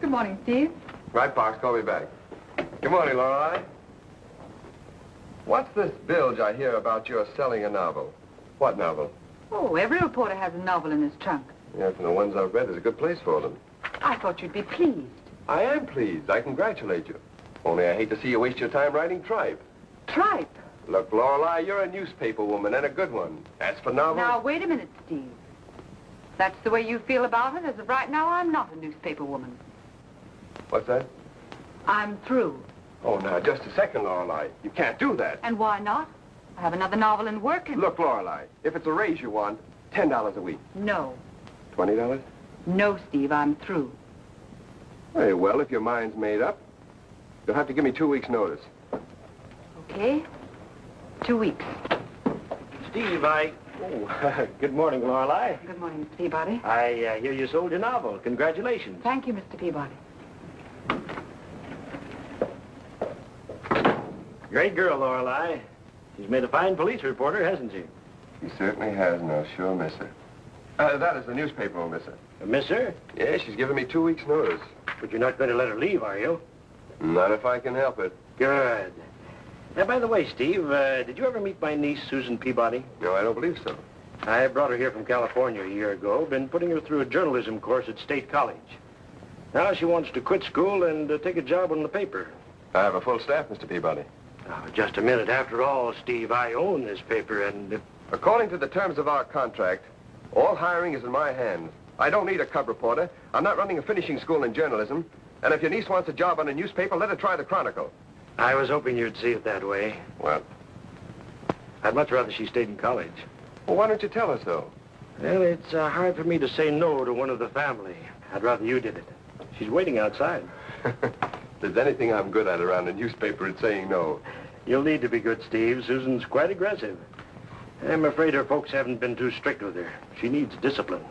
Good morning, Steve. Right, Parks, call me back. Good morning, Lorelei. What's this bilge I hear about you're selling a novel? What novel? Oh, every reporter has a novel in his trunk. Yeah, from the ones I've read, there's a good place for them. I thought you'd be pleased. I am pleased. I congratulate you. Only I hate to see you waste your time writing tripe. Tripe? Look, Lorelei, you're a newspaper woman, and a good one. As for novels... Now, wait a minute, Steve. That's the way you feel about it. As of right now, I'm not a newspaper woman. What's that? I'm through. Oh, now, just a second, Lorelei. You can't do that. And why not? I have another novel in work and... Look, Lorelei, if it's a raise you want, $10 a week. No. $20? No, Steve, I'm through. Very well, if your mind's made up. You'll have to give me 2 weeks' notice. Okay. 2 weeks. Steve, Oh, good morning, Lorelei. Good morning, Mr. Peabody. I hear you sold your novel. Congratulations. Thank you, Mr. Peabody. Great girl, Lorelei. She's made a fine police reporter, hasn't she? She certainly has, and I'll sure miss her. That is the newspaper will miss her. Miss her? Yeah, she's given me 2 weeks' notice. But you're not going to let her leave, are you? Not if I can help it. Good. Now, by the way, Steve, did you ever meet my niece, Susan Peabody? No, I don't believe so. I brought her here from California a year ago. Been putting her through a journalism course at State College. Now she wants to quit school and take a job on the paper. I have a full staff, Mr. Peabody. Now, just a minute. After all, Steve, I own this paper and... According to the terms of our contract, all hiring is in my hands. I don't need a cub reporter. I'm not running a finishing school in journalism. And if your niece wants a job on a newspaper, let her try the Chronicle. I was hoping you'd see it that way. Well? I'd much rather she stayed in college. Well, why don't you tell her so? Well, it's hard for me to say no to one of the family. I'd rather you did it. She's waiting outside. If there's anything I'm good at around a newspaper, it's saying no. You'll need to be good, Steve. Susan's quite aggressive. I'm afraid her folks haven't been too strict with her. She needs discipline.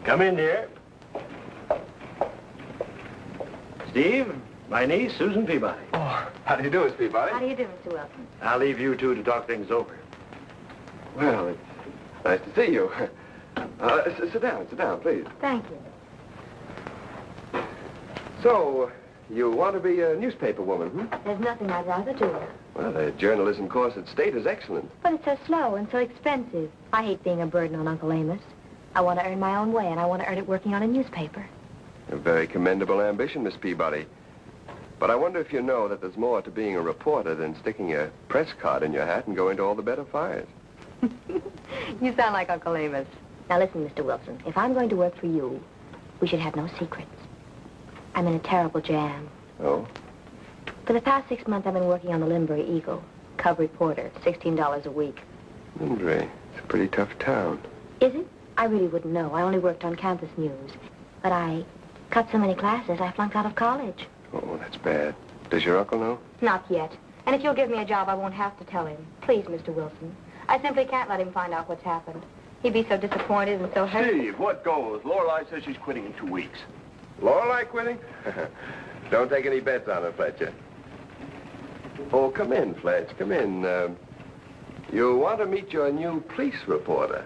Come in, dear. Steve, my niece, Susan Peabody. Oh, how do you do, Miss Peabody? How do you do, Mr. Wilson? I'll leave you two to talk things over. Well, it's nice to see you. Sit down, please. Thank you. So, you want to be a newspaper woman, hmm? There's nothing I'd rather do. Well, the journalism course at State is excellent. But it's so slow and so expensive. I hate being a burden on Uncle Amos. I want to earn my own way, and I want to earn it working on a newspaper. A very commendable ambition, Miss Peabody. But I wonder if you know that there's more to being a reporter than sticking a press card in your hat and going to all the better fires. You sound like Uncle Amos. Now listen, Mr. Wilson, if I'm going to work for you, we should have no secrets. I'm in a terrible jam. Oh? For the past 6 months, I've been working on the Limbury Eagle, cub reporter, $16 a week. Limbury, it's a pretty tough town. Is it? I really wouldn't know. I only worked on campus news. But I cut so many classes, I flunked out of college. Oh, that's bad. Does your uncle know? Not yet. And if you'll give me a job, I won't have to tell him. Please, Mr. Wilson. I simply can't let him find out what's happened. He'd be so disappointed and so hurt. Steve, what goes? Lorelei says she's quitting in 2 weeks. Lorelei quitting? Don't take any bets on her, Fletcher. Oh, come in, Fletch, come in. You want to meet your new police reporter.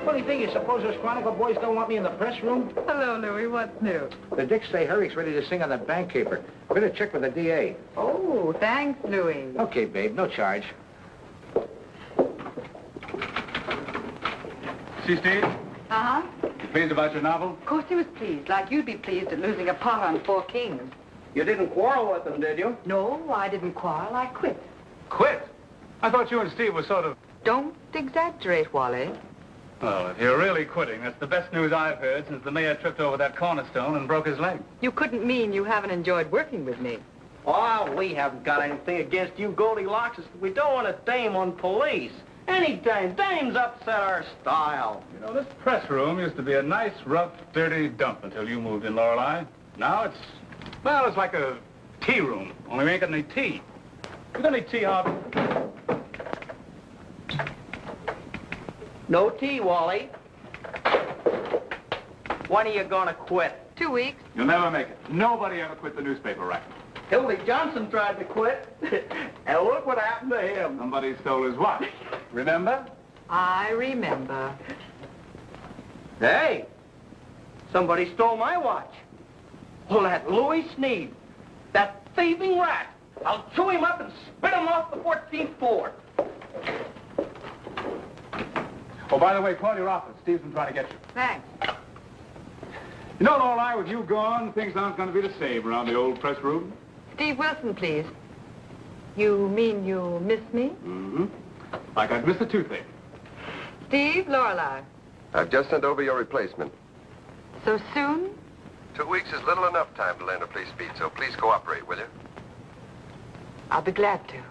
Funny thing, you suppose those Chronicle boys don't want me in the press room? Hello, Louie. What's new? The dicks say Herrick's ready to sing on the bank caper. Better check with the DA. Oh, thanks, Louie. Okay, babe, no charge. See, Steve? Uh-huh. You pleased about your novel? Of course he was pleased, like you'd be pleased at losing a pot on 4 kings. You didn't quarrel with them, did you? No, I didn't quarrel. I quit. Quit? I thought you and Steve were sort of... Don't exaggerate, Wally. Well, if you're really quitting, that's the best news I've heard since the mayor tripped over that cornerstone and broke his leg. You couldn't mean you haven't enjoyed working with me. Oh, we haven't got anything against you Goldilocks. We don't want a dame on police. Any dame. Dames upset our style. You know, this press room used to be a nice, rough, dirty dump until you moved in, Lorelei. Now it's, well, it's like a tea room, only we ain't got any tea. You got any tea, Harvey? No tea, Wally. When are you gonna quit? 2 weeks. You'll never make it. Nobody ever quit the newspaper racket. Hildy Johnson tried to quit. And look what happened to him. Somebody stole his watch. Remember? I remember. Hey, somebody stole my watch. Well, that Louis Sneed, that thieving rat. I'll chew him up and spit him off the 14th floor. Oh, by the way, call your office. Steve's been trying to get you. Thanks. You know, Lorelei, with you gone, things aren't going to be the same around the old press room. Steve Wilson, please. You mean you miss me? Mm-hmm. Like I'd miss a toothache. Steve, Lorelei. I've just sent over your replacement. So soon? 2 weeks is little enough time to learn a police beat, so please cooperate, will you? I'll be glad to.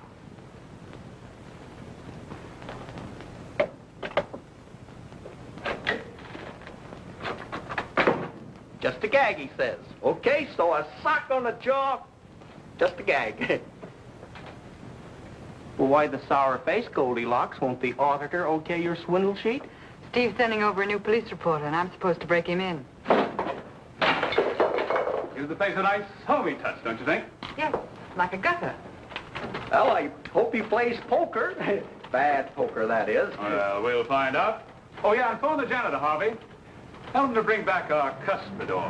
Just a gag, he says. Okay, so a sock on the jaw, just a gag. Well, why the sour face, Goldilocks? Won't the auditor okay your swindle sheet? Steve's sending over a new police reporter, and I'm supposed to break him in. Gives the place a nice homey touch, don't you think? Yes, like a gutter. Well, I hope he plays poker. Bad poker, that is. Well, we'll find out. Oh, yeah, and phone the janitor, Harvey. Tell him to bring back our cuspidor.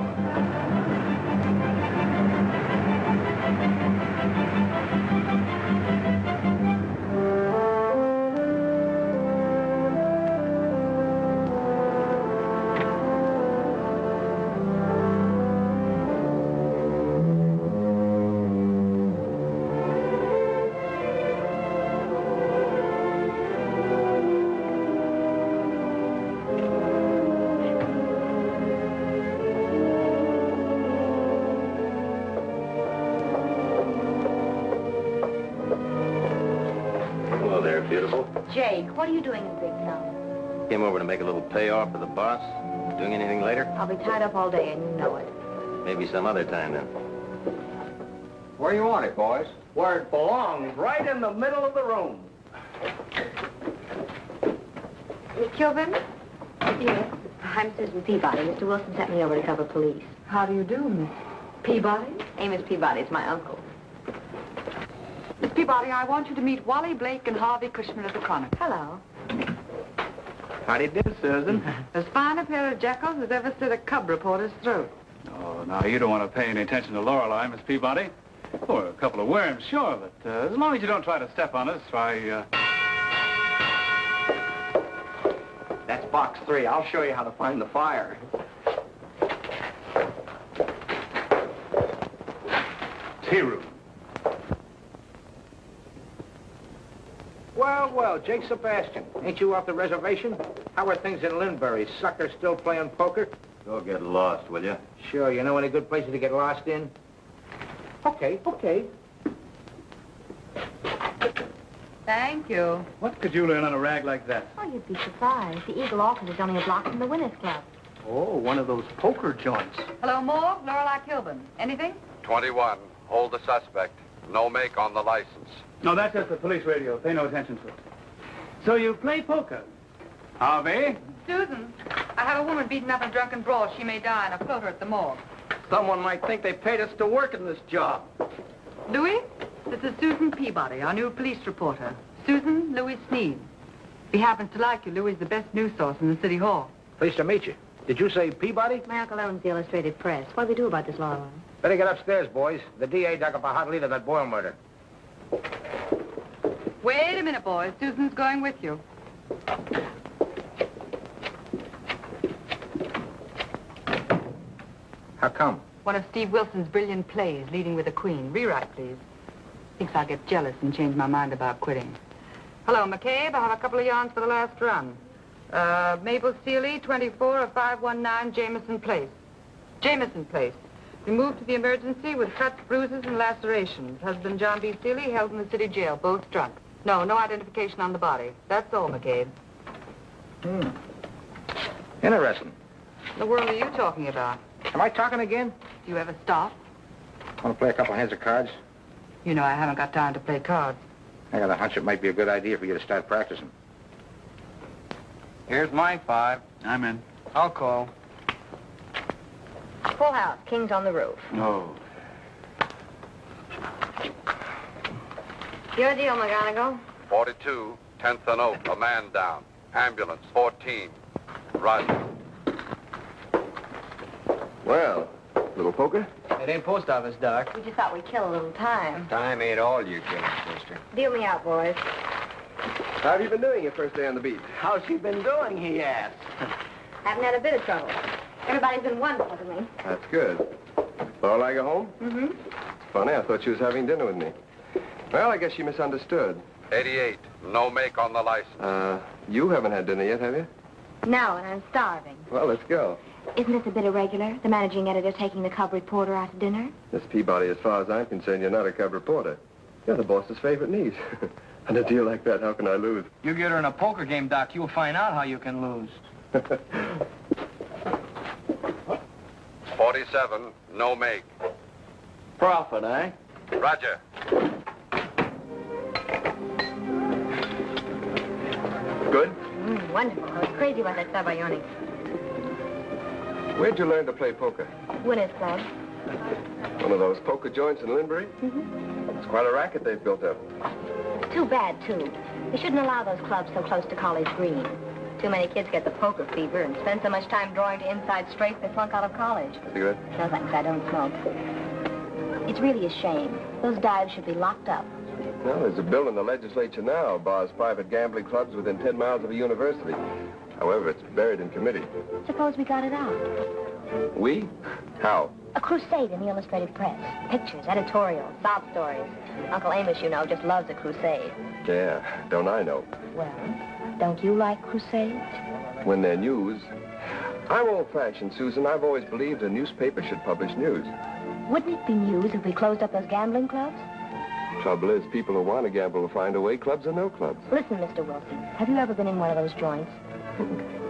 Beautiful. Jake, what are you doing in Big Town? Came over to make a little payoff for the boss. Doing anything later? I'll be tied up all day, and you know it. Maybe some other time then. Where you want it, boys? Where it belongs, right in the middle of the room. Miss Kilburn? Yes. I'm Susan Peabody. Mr. Wilson sent me over to cover police. How do you do, Miss Peabody? Amos Peabody's my uncle. Miss Peabody, I want you to meet Wally Blake and Harvey Cushman of the Chronicle. Hello. Howdy do, Susan. As fine a pair of jackals as ever slit a cub reporter's throat. Oh, now, you don't want to pay any attention to Lorelei, Miss Peabody. Oh, a couple of worms, sure, but as long as you don't try to step on us, why, That's box 3. I'll show you how to find the fire. tea room. Well, Jake Sebastian. Ain't you off the reservation? How are things in Linbury? Sucker still playing poker? Go get lost, will you? Sure, you know any good places to get lost in? Okay. Thank you. What could you learn on a rag like that? Oh, you'd be surprised. The Eagle office is only a block from the Winners Club. Oh, one of those poker joints. Hello, Morgue. Lorelei Kilburn. Anything? 21. Hold the suspect. No make on the license. No, that's just the police radio. Pay no attention to it. So you play poker? Harvey? Susan, I have a woman beaten up in a drunken brawl. She may die in a floater at the morgue. Someone might think they paid us to work in this job. Louis, this is Susan Peabody, our new police reporter. Susan Louis Sneed. If he happens to like you, Louis is the best news source in the city hall. Pleased to meet you. Did you say Peabody? My uncle owns the Illustrated Press. What do we do about this, Lorelei? Better get upstairs, boys. The DA dug up a hot lead of that Boyle murder. Wait a minute, boys. Susan's going with you. How come? One of Steve Wilson's brilliant plays, Leading with a Queen. Rewrite, please. Thinks I'll get jealous and change my mind about quitting. Hello, McCabe. I have a couple of yarns for the last run. Mabel Seeley, 24 of 519 Jameson Place. Jameson Place. Removed to the emergency with cuts, bruises, and lacerations. Husband John B. Seeley held in the city jail, both drunk. No identification on the body. That's all, McCabe. Interesting. What the world are you talking about? Am I talking again? Do you ever stop? Want to play a couple hands of cards? You know I haven't got time to play cards. I got a hunch it might be a good idea for you to start practicing. Here's my 5. I'm in. I'll call. Full house. King's on the roof. Oh. Your deal, McGonagall. 42, 10th and Oak, a man down. Ambulance, 14. Roger. Well, little poker? It ain't post office, Doc. We just thought we'd kill a little time. Time ain't all you killing, sister. Deal me out, boys. How have you been doing your first day on the beat? How's she been doing, he asked. Haven't had a bit of trouble. Everybody's been wonderful to me. That's good. Laura like her home? Mm-hmm. It's funny, I thought she was having dinner with me. Well, I guess she misunderstood. 88, no make on the license. You haven't had dinner yet, have you? No, and I'm starving. Well, let's go. Isn't this a bit irregular? The managing editor taking the cub reporter out to dinner? Miss Peabody, as far as I'm concerned, you're not a cub reporter. You're the boss's favorite niece. On a deal like that, how can I lose? You get her in a poker game, Doc, you'll find out how you can lose. 47, no make. Profit, eh? Roger. Good? Wonderful. I was crazy about that Sabayoni. Where'd you learn to play poker? Winners Club. One of those poker joints in Linbury? Mm-hmm. It's quite a racket they've built up. It's too bad, too. They shouldn't allow those clubs so close to College Green. Too many kids get the poker fever and spend so much time drawing to inside straight they flunk out of college. Cigarette? No, thanks. I don't smoke. It's really a shame. Those dives should be locked up. Well, there's a bill in the legislature now bars private gambling clubs within 10 miles of a university. However, it's buried in committee. Suppose we got it out. We? How? A crusade in the illustrated press. Pictures, editorials, sob stories. Uncle Amos, you know, just loves a crusade. Yeah, don't I know? Well, don't you like crusades? When they're news. I'm old-fashioned, Susan. I've always believed a newspaper should publish news. Wouldn't it be news if we closed up those gambling clubs? Trouble is, people who want to gamble will find a way, clubs or no clubs. Listen, Mr. Wilson, have you ever been in one of those joints?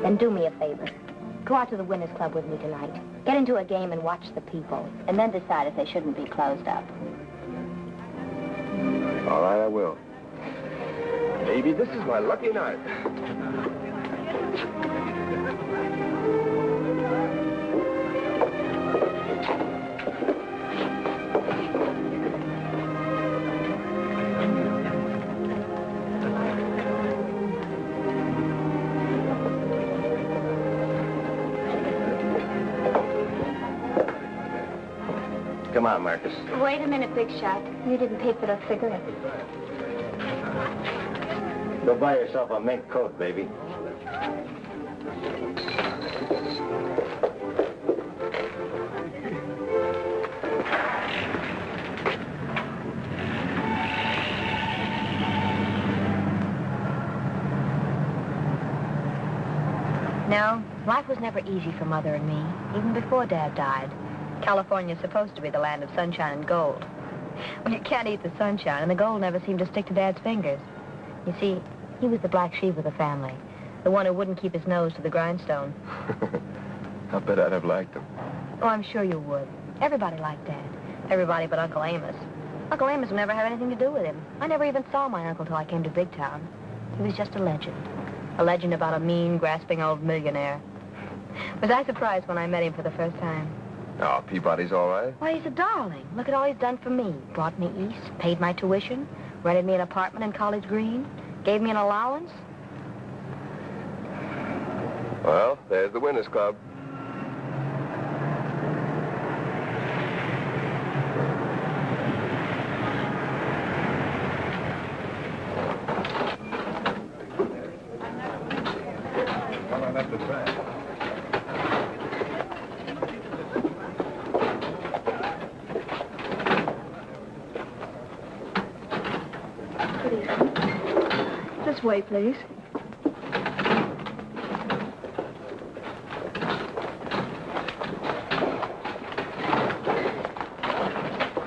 Then do me a favor. Go out to the Winners Club with me tonight. Get into a game and watch the people, and then decide if they shouldn't be closed up. All right, I will. Maybe this is my lucky night. Come on, Marcus. Wait a minute, Big Shot. You didn't pay for those cigarettes. Go buy yourself a mink coat, baby. No, life was never easy for Mother and me, even before Dad died. California's supposed to be the land of sunshine and gold. Well, you can't eat the sunshine, and the gold never seemed to stick to Dad's fingers. You see, he was the black sheep of the family, the one who wouldn't keep his nose to the grindstone. I bet I'd have liked him. Oh, I'm sure you would. Everybody liked Dad. Everybody but Uncle Amos. Uncle Amos would never have anything to do with him. I never even saw my uncle till I came to Big Town. He was just a legend. A legend about a mean, grasping old millionaire. Was I surprised when I met him for the first time? Oh, Peabody's all right. Why, he's a darling. Look at all he's done for me. Brought me east, paid my tuition, rented me an apartment in College Green, gave me an allowance. Well, there's the Winners Club. This way, please.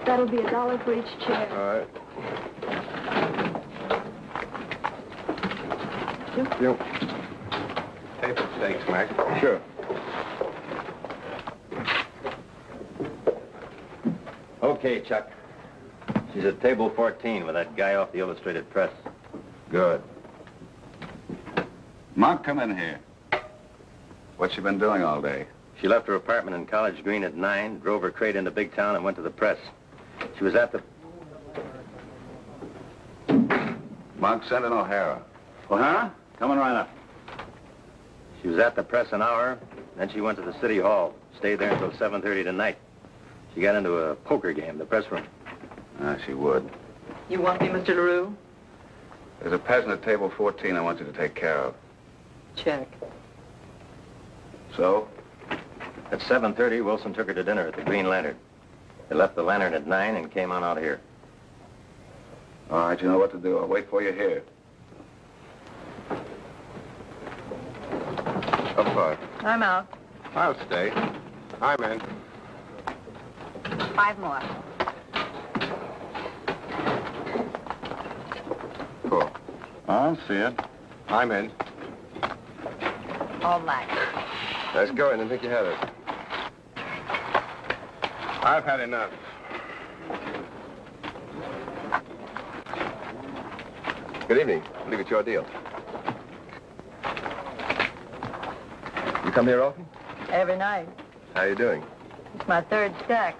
That'll be $1 for each chair. All right. Yep. Table stakes, Mac. Sure. Okay, Chuck. She's at table 14 with that guy off the Illustrated Press. Good. Monk, come in here. What's she been doing all day? She left her apartment in College Green at 9, drove her crate into Big Town, and went to the press. She was at the... Monk, send in O'Hara. O'Hara? Coming right up. She was at the press an hour, then she went to the city hall. Stayed there until 7:30 tonight. She got into a poker game, the press room. She would. You want me, Mr. LaRue? There's a peasant at table 14 I want you to take care of. Check. So? At 7:30, Wilson took her to dinner at the Green Lantern. They left the Lantern at 9 and came on out here. All right, you know what to do. I'll wait for you here. Up far. I'm out. I'll stay. I'm in. 5 more. Cool. I'll see it. I'm in. All black. Let's go in and think you have it. I've had enough. Good evening. I believe it's your deal. You come here often? Every night. How you doing? It's my 3rd stack.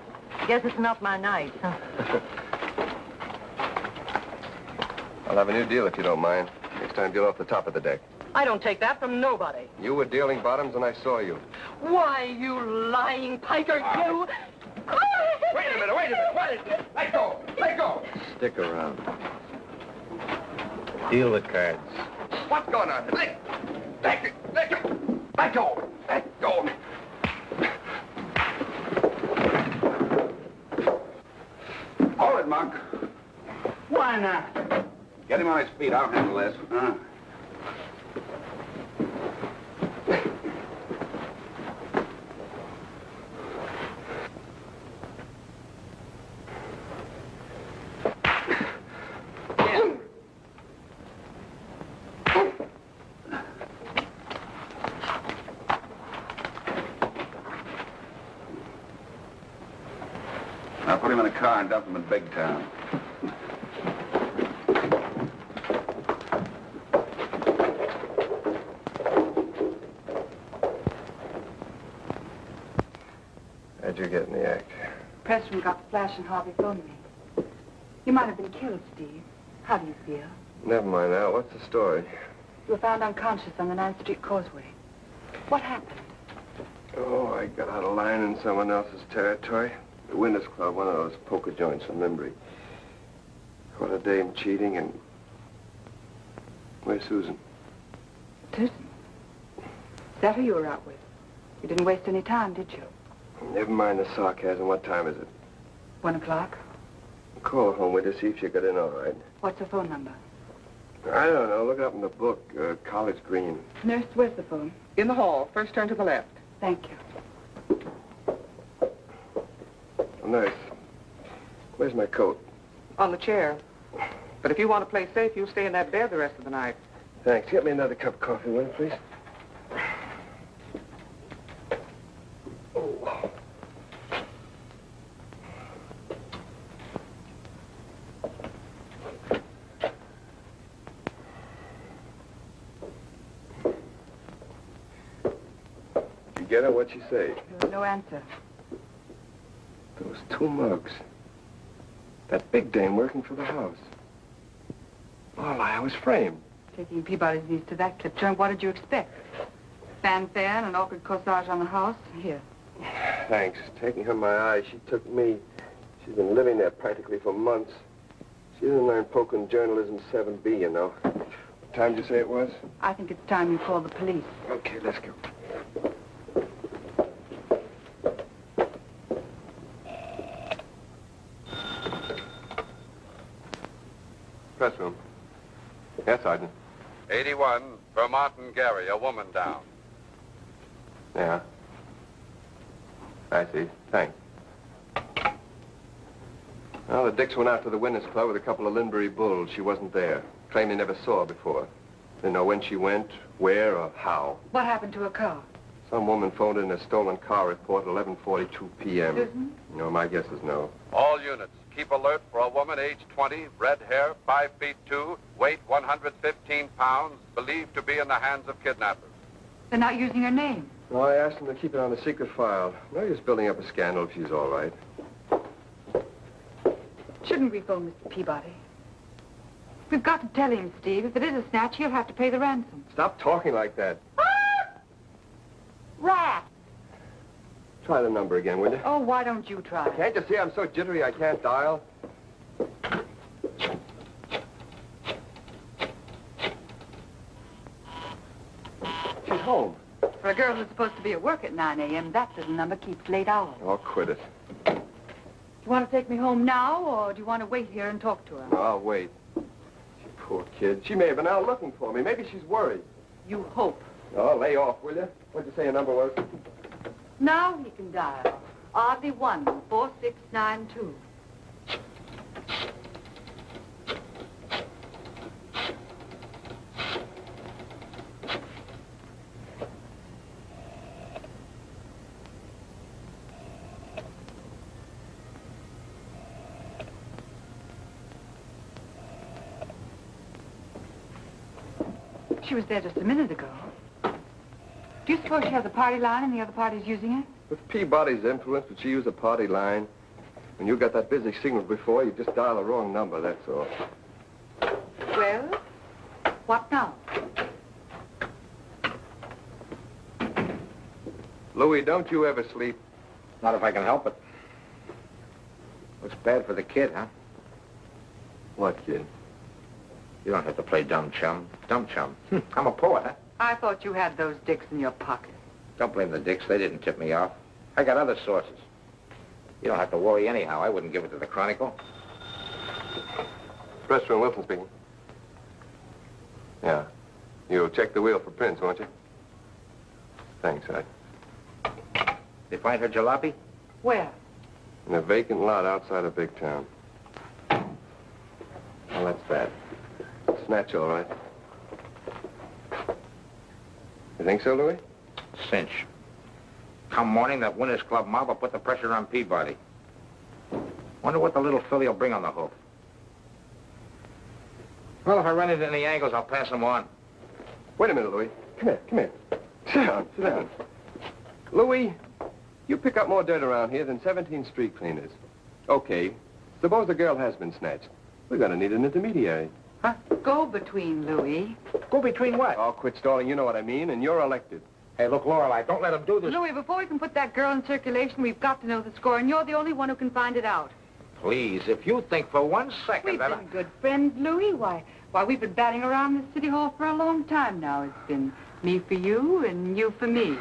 Guess it's not my night. I'll have a new deal if you don't mind. Next time, deal off the top of the deck. I don't take that from nobody. You were dealing bottoms and I saw you. Why, you lying piker, you... Wait a minute, What is this? Let go! Let go! Stick around. Deal the cards. What's going on? Let go! Let go! Let go! Hold it, Monk. Why not? Get him on his feet. I'll handle this. Now put him in a car and dump him in Big Town. How'd you get in the act? Pressman got the flash and Harvey phoned me. You might have been killed, Steve. How do you feel? Never mind now. What's the story? You were found unconscious on the 9th Street Causeway. What happened? Oh, I got out of line in someone else's territory. The Winners Club, one of those poker joints in Limbury. Caught a dame cheating and... Where's Susan? Susan? Is that who you were out with? You didn't waste any time, did you? Never mind the sarcasm. What time is it? 1 o'clock. Call her home with her, see if she got in all right. What's her phone number? I don't know. Look it up in the book, College Green. Nurse, where's the phone? In the hall. First turn to the left. Thank you. Oh, nurse, where's my coat? On the chair. But if you want to play safe, you'll stay in that bed the rest of the night. Thanks. Get me another cup of coffee, will you, please? Oh. You get her? What'd she say? There was no answer. Those 2 mugs. That big dame working for the house. All I was framed. Taking Peabody's niece to that clip joint, what did you expect? Fanfare and an awkward corsage on the house? Here. Thanks. Taking her my eyes, she took me. She's been living there practically for months. She didn't learn poker and journalism 7B, you know. What time did you say it was? I think it's time you call the police. Okay, let's go. Press room. Yes, Sergeant. 81, Vermont and Gary, a woman down. Yeah. I see. Thanks. Well, the Dicks went out to the Winners Club with a couple of Linbury bulls. She wasn't there. Claimed they never saw her before. Didn't know when she went, where, or how. What happened to her car? Some woman phoned in a stolen car report at 11:42 p.m. Susan? No, my guess is no. All units, keep alert for a woman aged 20, red hair, 5 feet 2, weight 115 pounds, believed to be in the hands of kidnappers. They're not using her name. No, I asked them to keep it on the secret file. No use building up a scandal if she's all right. Shouldn't we phone Mr. Peabody? We've got to tell him, Steve. If it is a snatch, he'll have to pay the ransom. Stop talking like that. Rat! Try the number again, will you? Oh, why don't you try? Can't you see I'm so jittery I can't dial? She's home. For a girl who's supposed to be at work at 9 a.m., that little number keeps late hours. Oh, quit it. Do you want to take me home now, or do you want to wait here and talk to her? No, I'll wait. Poor kid. She may have been out looking for me. Maybe she's worried. You hope. Oh, lay off, will you? What'd you say your number was? Now he can dial. Oddly 14692. She was there just a minute ago. Do you suppose she has a party line and the other party's using it? With Peabody's influence, would she use a party line? When you got that busy signal before, you just dial the wrong number, that's all. Well, what now? Louis, don't you ever sleep? Not if I can help it. Looks bad for the kid, huh? What, kid? You don't have to play dumb chum. Dumb chum. I'm a poet, huh? I thought you had those dicks in your pocket. Don't blame the dicks. They didn't tip me off. I got other sources. You don't have to worry anyhow. I wouldn't give it to the Chronicle. Restaurant Wilson speaking. Yeah. You'll check the wheel for prints, won't you? Thanks, Ed. They find her jalopy? Where? In a vacant lot outside of big town. Well, that's bad. Snatch, all right. You think so, Louis? Cinch. Come morning, that Winners Club mob will put the pressure on Peabody. Wonder what the little filly will bring on the hoof. Well, if I run into any angles, I'll pass them on. Wait a minute, Louis. Come here, come here. Sit down, sit down. Louis, you pick up more dirt around here than 17 street cleaners. Okay, suppose the girl has been snatched. We're gonna need an intermediary. Huh? Go between, Louis. Go between what? Oh, quit stalling, you know what I mean, and you're elected. Hey, look, Lorelei, don't let him do this. Louis, before we can put that girl in circulation, we've got to know the score, and you're the only one who can find it out. Please, if you think for 1 second We've that been good friends, Louis. Why, we've been batting around this city hall for a long time now. It's been me for you and you for me.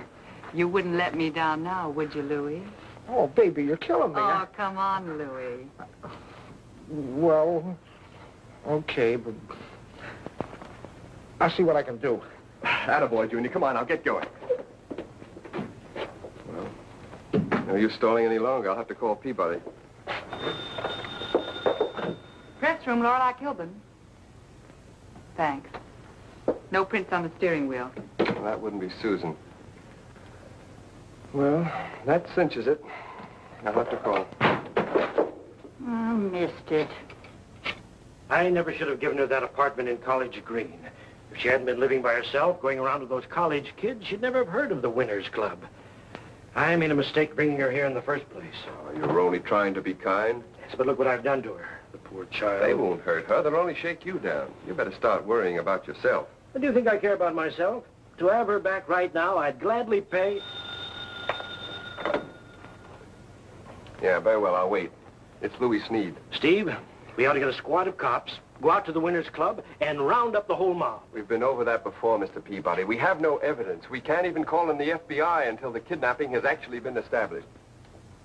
You wouldn't let me down now, would you, Louis? Oh, baby, you're killing me. Oh, come on, Louis. Well, okay, but I'll see what I can do. Attaboy, Junior. Come on, I'll get going. Well, no use stalling any longer. I'll have to call Peabody. Press room, Lorelei Kilburn. Thanks. No prints on the steering wheel. Well, that wouldn't be Susan. Well, that cinches it. I'll have to call. Oh, missed it. I never should have given her that apartment in College Green. If she hadn't been living by herself, going around with those college kids, she'd never have heard of the Winners Club. I made a mistake bringing her here in the first place. Oh, you're only trying to be kind. Yes, but look what I've done to her. The poor child. They won't hurt her. They'll only shake you down. You better start worrying about yourself. Do you think I care about myself? To have her back right now, I'd gladly pay... Yeah, very well. I'll wait. It's Louis Sneed. Steve, we ought to get a squad of cops, go out to the Winners Club, and round up the whole mob. We've been over that before, Mr. Peabody. We have no evidence. We can't even call in the FBI until the kidnapping has actually been established.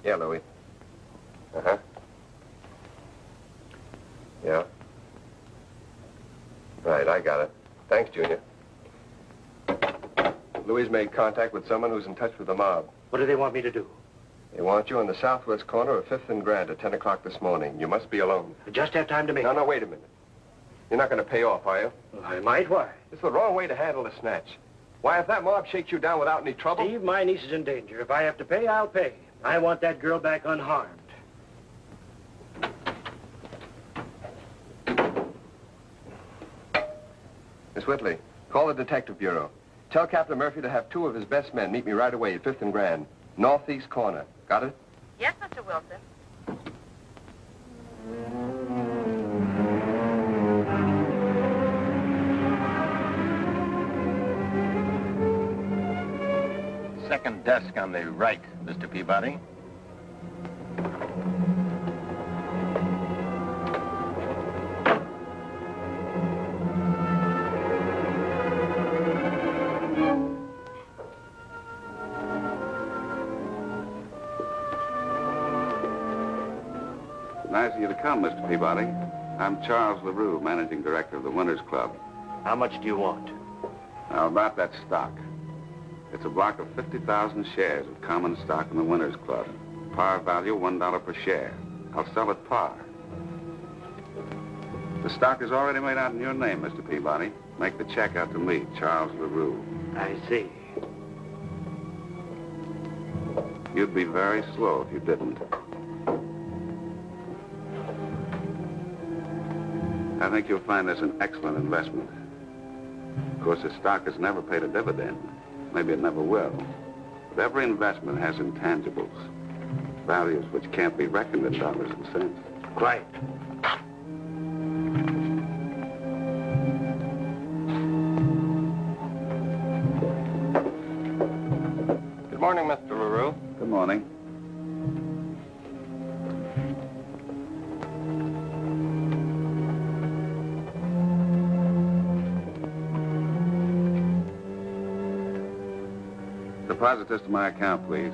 Yeah, Louis. Uh-huh. Yeah. Right, I got it. Thanks, Junior. Louis made contact with someone who's in touch with the mob. What do they want me to do? They want you on the southwest corner of 5th and Grand at 10 o'clock this morning. You must be alone. I just have time to make... No, wait a minute. You're not going to pay off, are you? Well, I might. Why? It's the wrong way to handle a snatch. Why, if that mob shakes you down without any trouble... Steve, my niece is in danger. If I have to pay, I'll pay. I want that girl back unharmed. Miss Whitley, call the Detective Bureau. Tell Captain Murphy to have 2 of his best men meet me right away at 5th and Grand. Northeast corner. Got it? Yes, Mr. Wilson. second desk on the right, Mr. Peabody. Nice of you to come, Mr. Peabody. I'm Charles LaRue, managing director of the Winners Club. How much do you want? Now, about that stock. It's a block of 50,000 shares of common stock in the Winners Club. Par value, $1 per share. I'll sell at par. The stock is already made out in your name, Mr. Peabody. Make the check out to me, Charles LaRue. I see. You'd be very slow if you didn't. I think you'll find this an excellent investment. Of course, the stock has never paid a dividend. Maybe it never will. But every investment has intangibles, values which can't be reckoned in dollars and cents. Right. Good morning, Mr. LaRue. Good morning. Deposit this to my account, please.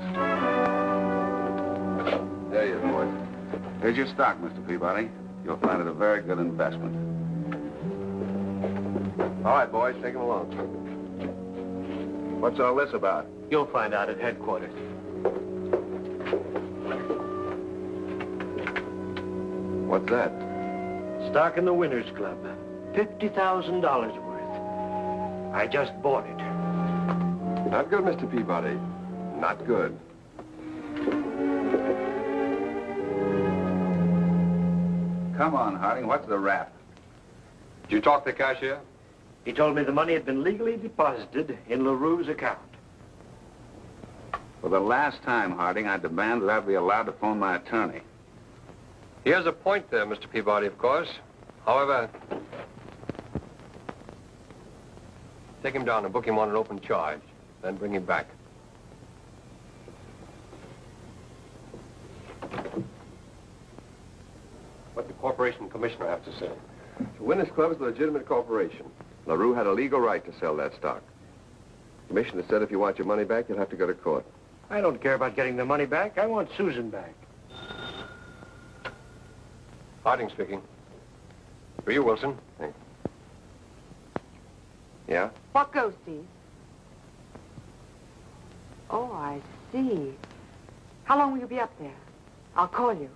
There you are, boys. Here's your stock, Mr. Peabody. You'll find it a very good investment. All right, boys, take them along. What's all this about? You'll find out at headquarters. What's that? Stock in the Winners Club. $50,000 worth. I just bought it. Not good, Mr. Peabody. Not good. Come on, Harding. What's the rap? Did you talk to the cashier? He told me the money had been legally deposited in LaRue's account. For the last time, Harding, I demand that I be allowed to phone my attorney. He has a point there, Mr. Peabody, of course. However, take him down and book him on an open charge. Then bring him back. What the corporation commissioner have to say? The Winners Club is a legitimate corporation. LaRue had a legal right to sell that stock. The commissioner said if you want your money back, you'll have to go to court. I don't care about getting the money back. I want Susan back. Harding speaking. For you, Wilson. Thanks. Yeah? What goes, Steve? Oh, I see. How long will you be up there? I'll call you.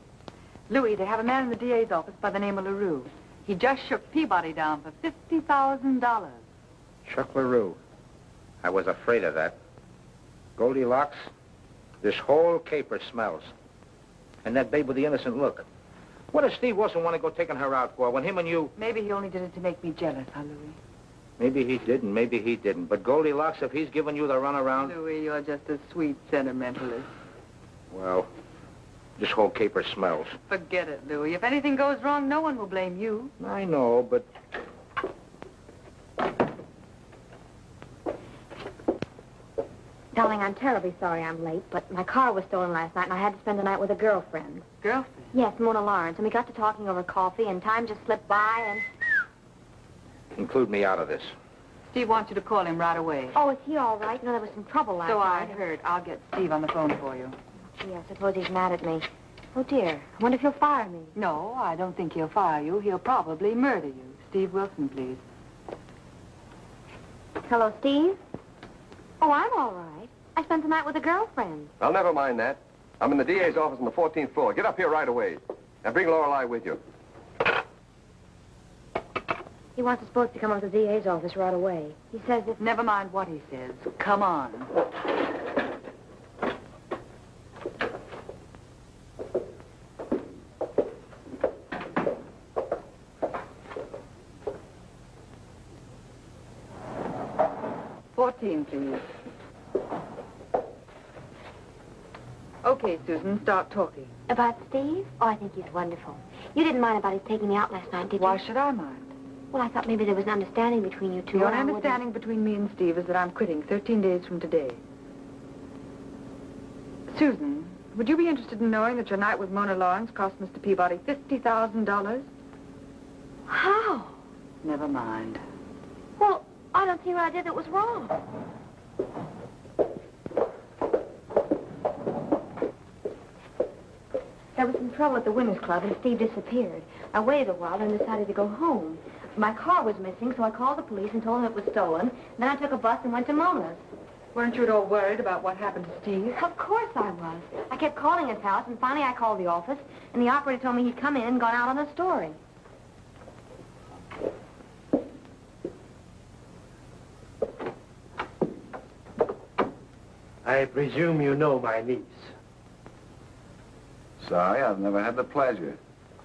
Louis, they have a man in the DA's office by the name of LaRue. He just shook Peabody down for $50,000. Chuck LaRue. I was afraid of that. Goldilocks, this whole caper smells. And that babe with the innocent look. What does Steve Wilson want to go taking her out for when him and you... Maybe he only did it to make me jealous, huh, Louis? Maybe he didn't, maybe he didn't. But Goldilocks, if he's giving you the runaround... Louis, you're just a sweet sentimentalist. Well, this whole caper smells. Forget it, Louis. If anything goes wrong, no one will blame you. I know, but... Darling, I'm terribly sorry I'm late, but my car was stolen last night, and I had to spend the night with a girlfriend. Girlfriend? Yes, Mona Lawrence, and we got to talking over coffee, and time just slipped by, and... Include me out of this. Steve wants you to call him right away. Oh, is he all right? You know, there was some trouble last So I night. heard. I'll get Steve on the phone for you. Gee, I suppose he's mad at me. Oh, dear. I wonder if he'll fire me. No, I don't think he'll fire you. He'll probably murder you. Steve Wilson, please. Hello, Steve? Oh, I'm all right. I spent the night with a girlfriend. I'll never mind that. I'm in the DA's office on the 14th floor. Get up here right away. And bring Lorelei with you. He wants us both to come up to the DA's office right away. He says if... Never mind what he says. Come on. $14, please. Okay, Susan, start talking. About Steve? Oh, I think he's wonderful. You didn't mind about his taking me out last night, did you? Why should I mind? Well, I thought maybe there was an understanding between you two. The and I only wouldn't- understanding between me and Steve is that I'm quitting 13 days from today. Susan, would you be interested in knowing that your night with Mona Lawrence cost Mr. Peabody $50,000? How? Never mind. Well, I don't see what I did that was wrong. There was some trouble at the Winners Club, and Steve disappeared. I waited a while, then decided to go home. My car was missing, so I called the police and told them it was stolen. Then I took a bus and went to Mona's. Weren't you at all worried about what happened to Steve? Of course I was. I kept calling his house, and finally I called the office, and the operator told me he'd come in and gone out on a story. I presume you know my niece. Sorry, I've never had the pleasure.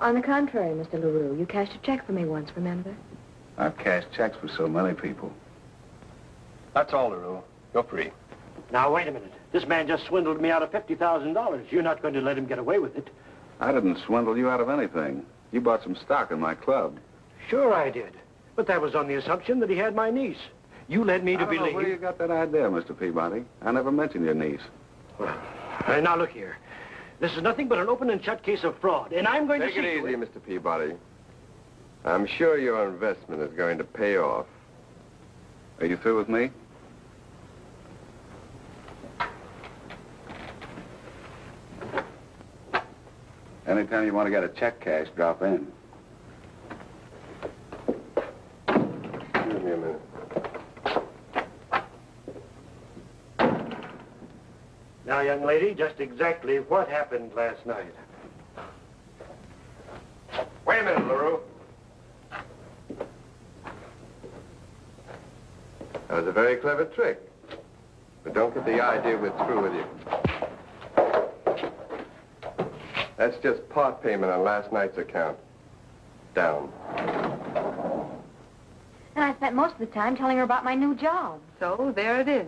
On the contrary, Mr. LaRue, you cashed a check for me once, remember? I've cashed checks for so many people. That's all, LaRue. You're free. Now, wait a minute. This man just swindled me out of $50,000. You're not going to let him get away with it. I didn't swindle you out of anything. You bought some stock in my club. Sure I did. But that was on the assumption that he had my niece. You led me to I don't know believe... where you got that idea, Mr. Peabody. I never mentioned your niece. Well, now look here. This is nothing but an open and shut case of fraud, and I'm going Take to see it to easy, Mr. Peabody. I'm sure your investment is going to pay off. Are you through with me? Anytime you want to get a check cashed, drop in. Excuse me a minute. Now, young lady, just exactly what happened last night. Wait a minute, LaRue. That was a very clever trick. But don't get the idea we're through with you. That's just part payment on last night's account. Down. And I spent most of the time telling her about my new job. So, there it is.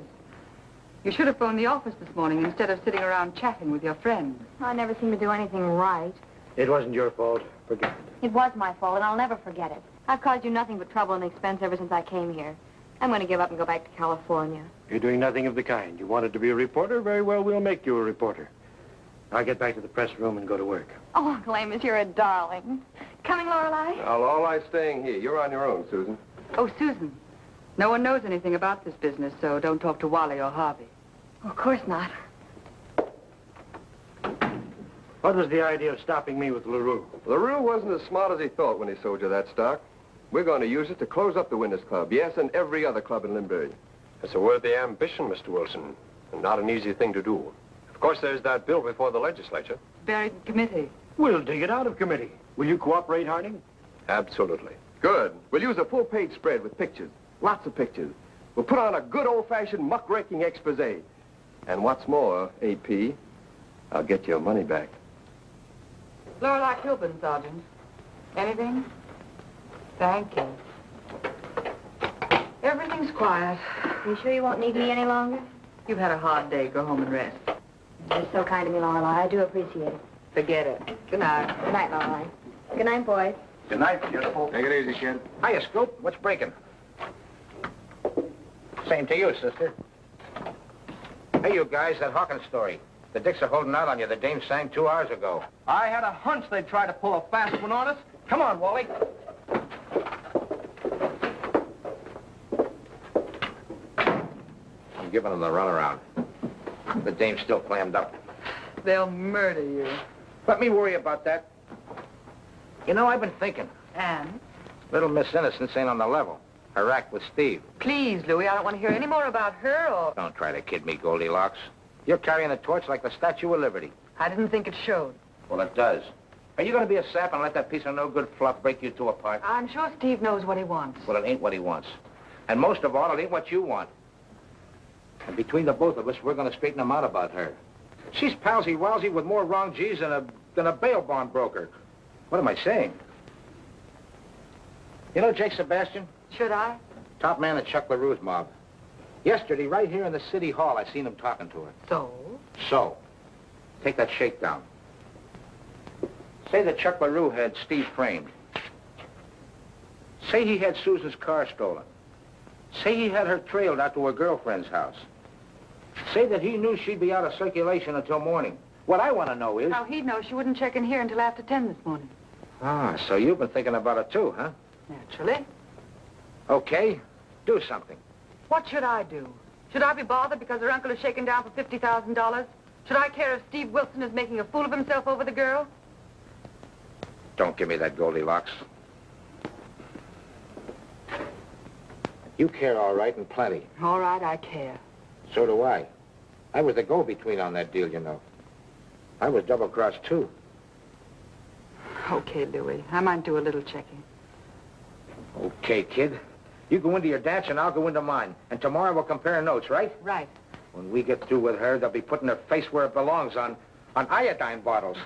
You should have phoned the office this morning instead of sitting around chatting with your friends. I never seem to do anything right. It wasn't your fault. Forget it. It was my fault, and I'll never forget it. I've caused you nothing but trouble and expense ever since I came here. I'm going to give up and go back to California. You're doing nothing of the kind. You wanted to be a reporter? Very well, we'll make you a reporter. I'll get back to the press room and go to work. Oh, Uncle Amos, you're a darling. Coming, Lorelei? Now, all I'm staying here. You're on your own, Susan. Oh, Susan, no one knows anything about this business, so don't talk to Wally or Harvey. Of course not. What was the idea of stopping me with LaRue? LaRue wasn't as smart as he thought when he sold you that stock. We're going to use it to close up the Winners Club, yes, and every other club in Limbury. It's a worthy ambition, Mr. Wilson, and not an easy thing to do. Of course, there's that bill before the legislature. Buried in committee. We'll dig it out of committee. Will you cooperate, Harding? Absolutely. Good. We'll use a full-page spread with pictures. Lots of pictures. We'll put on a good old-fashioned muckraking expose. And what's more, AP, I'll get your money back. Lorelei Kilburn, Sergeant. Anything? Thank you. Everything's quiet. You sure you won't need me any longer? You've had a hard day. Go home and rest. You're so kind to me, Lorelei. I do appreciate it. Forget it. Good night. Good night, Lorelei. Good night, boys. Good night, beautiful. Take it easy, kid. Hiya, Scoop. What's breaking? Same to you, sister. Hey, you guys, that Hawkins story. The dicks are holding out on you. The dame sang 2 hours ago. I had a hunch they'd try to pull a fast one on us. Come on, Wally. I'm giving them the runaround. The dame's still clammed up. They'll murder you. Let me worry about that. You know, I've been thinking. And? Little Miss Innocence ain't on the level. Her act with Steve. Please, Louis, I don't want to hear any more about her or... Don't try to kid me, Goldilocks. You're carrying the torch like the Statue of Liberty. I didn't think it showed. Well, it does. Are you going to be a sap and let that piece of no-good fluff break you two apart? I'm sure Steve knows what he wants. Well, it ain't what he wants. And most of all, it ain't what you want. And between the both of us, we're going to straighten him out about her. She's palsy-walsy with more wrong G's than a bail bond broker. What am I saying? You know Jake Sebastian? Should I? Top man at Chuck LaRue's mob. Yesterday, right here in the city hall, I seen him talking to her. So, take that shakedown. Say that Chuck LaRue had Steve framed. Say he had Susan's car stolen. Say he had her trailed out to her girlfriend's house. Say that he knew she'd be out of circulation until morning. What I want to know is... How he'd know she wouldn't check in here until after 10 this morning. Ah, so you've been thinking about it too, huh? Naturally. Okay, do something. What should I do? Should I be bothered because her uncle is shaken down for $50,000? Should I care if Steve Wilson is making a fool of himself over the girl? Don't give me that Goldilocks. You care all right and plenty. All right, I care. So do I. I was the go-between on that deal, you know. I was double-crossed, too. Okay, Louis. I might do a little checking. Okay, kid. You go into your dance and I'll go into mine. And tomorrow we'll compare notes, right? Right. When we get through with her, they'll be putting her face where it belongs on iodine bottles.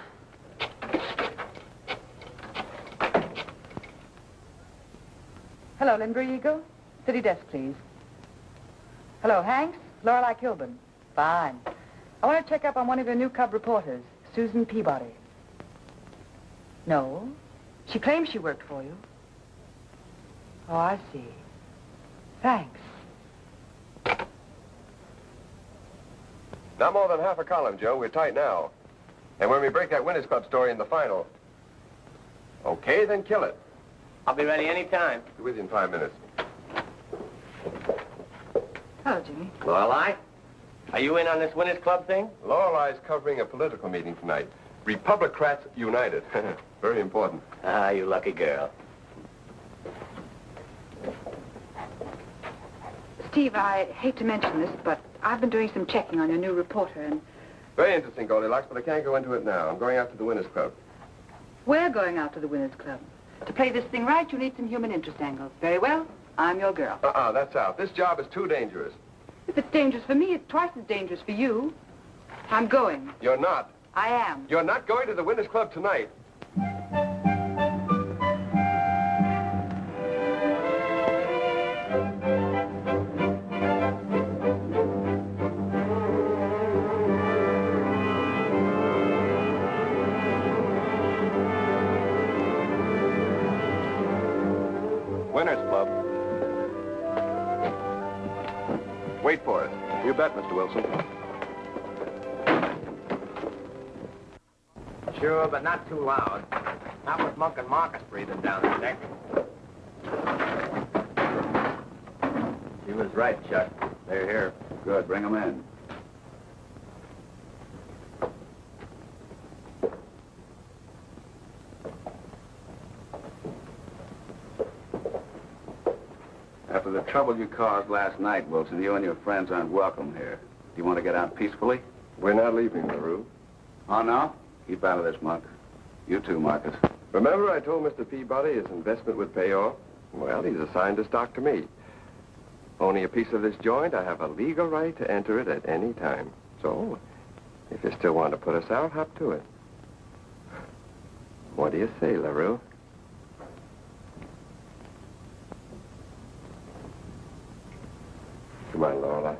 Hello, Lindbury Eagle. City desk, please. Hello, Hanks. Lorelei Kilburn. Fine. I want to check up on one of your new cub reporters, Susan Peabody. No. She claims she worked for you. Oh, I see. Thanks. Not more than half a column, Joe. We're tight now. And when we break that Winners Club story in the final. Okay, then kill it. I'll be ready any time. Be with you in 5 minutes. Hello, Jimmy. Lorelei, are you in on this Winners Club thing? Lorelei's covering a political meeting tonight. Republicrats United. Very important. Ah, you lucky girl. Steve, I hate to mention this, but I've been doing some checking on your new reporter, and... Very interesting, Goldilocks, but I can't go into it now. I'm going out to the Winners Club. We're going out to the Winners Club. To play this thing right, you need some human interest angles. Very well. I'm your girl. That's out. This job is too dangerous. If it's dangerous for me, it's twice as dangerous for you. I'm going. You're not. I am. You're not going to the Winners Club tonight. Winners Club. Wait for it. You bet, Mr. Wilson. Sure, but not too loud. Not with Monk and Marcus breathing down his neck. She was right, Chuck. They're here. Good, bring them in. After the trouble you caused last night, Wilson, you and your friends aren't welcome here. Do you want to get out peacefully? We're not leaving, LaRue. Oh, no? Keep out of this, Monk. You too, Marcus. Remember I told Mr. Peabody his investment would pay off? Well, he's assigned a stock to me. Owning a piece of this joint, I have a legal right to enter it at any time. So, if you still want to put us out, hop to it. What do you say, LaRue? Come on, Lorelei.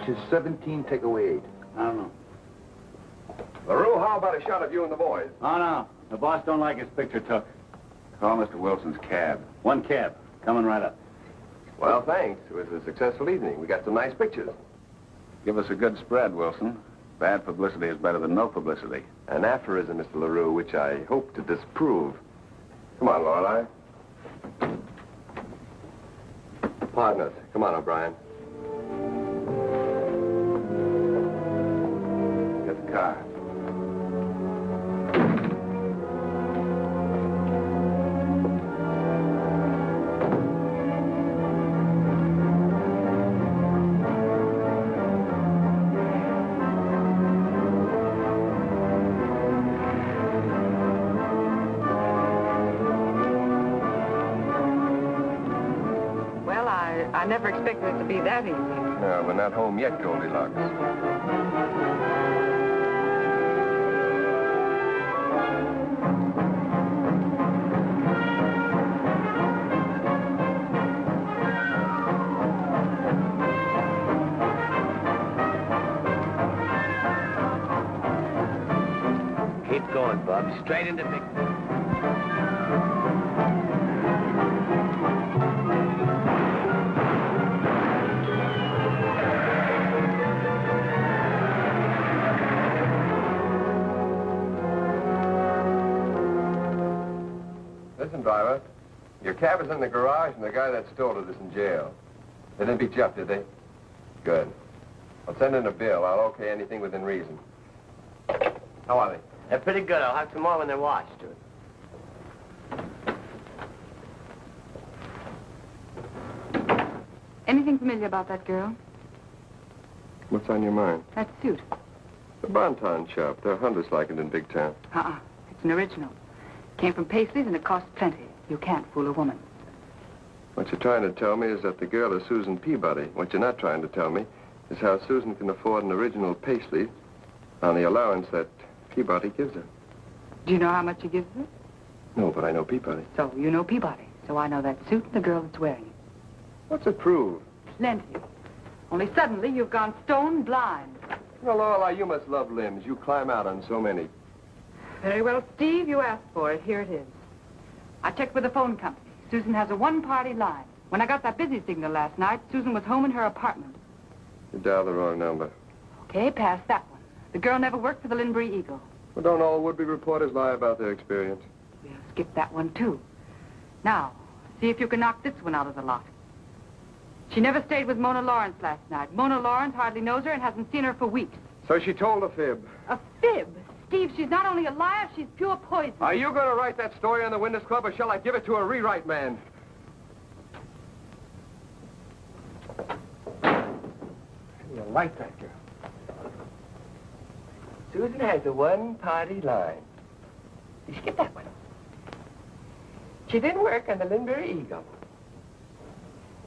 Is 17 take away 8? I don't know. LaRue, how about a shot of you and the boys? Oh, no. The boss don't like his picture took. Call Mr. Wilson's cab. One cab. Coming right up. Well, thanks. It was a successful evening. We got some nice pictures. Give us a good spread, Wilson. Bad publicity is better than no publicity. An aphorism, Mr. LaRue, which I hope to disprove. Come on, Lorelei. Partners. Come on, O'Brien. Get the car. I never expected it to be that easy. No, we're not home yet, Goldilocks. Keep going, Bob. Straight into Big... Listen, driver. Your cab is in the garage, and the guy that stole it is in jail. They didn't beat you up, did they? Good. I'll send in a bill. I'll okay anything within reason. How are they? They're pretty good. I'll have some more when they're washed, too. Anything familiar about that girl? What's on your mind? That suit. The Bonton shop. There are hundreds like it in Big Town. It's an original. Came from Paisley's and it costs plenty. You can't fool a woman. What you're trying to tell me is that the girl is Susan Peabody. What you're not trying to tell me is how Susan can afford an original Paisley on the allowance that Peabody gives her. Do you know how much he gives her? No, but I know Peabody. So you know Peabody. So I know that suit and the girl that's wearing it. What's it prove? Plenty. Only suddenly you've gone stone blind. Well, Lorelei, you must love limbs. You climb out on so many. Very well, Steve, you asked for it. Here it is. I checked with the phone company. Susan has a one-party line. When I got that busy signal last night, Susan was home in her apartment. You dialed the wrong number. Okay, pass that one. The girl never worked for the Linbury Eagle. Well, don't all would-be reporters lie about their experience? We'll skip that one, too. Now, see if you can knock this one out of the lot. She never stayed with Mona Lawrence last night. Mona Lawrence hardly knows her and hasn't seen her for weeks. So she told a fib. A fib? Steve, she's not only a liar, she's pure poison. Are you going to write that story on the Witness Club, or shall I give it to a rewrite man? You like that girl. Susan has a one-party line. You skip that one. She didn't work on the Linbury Eagle.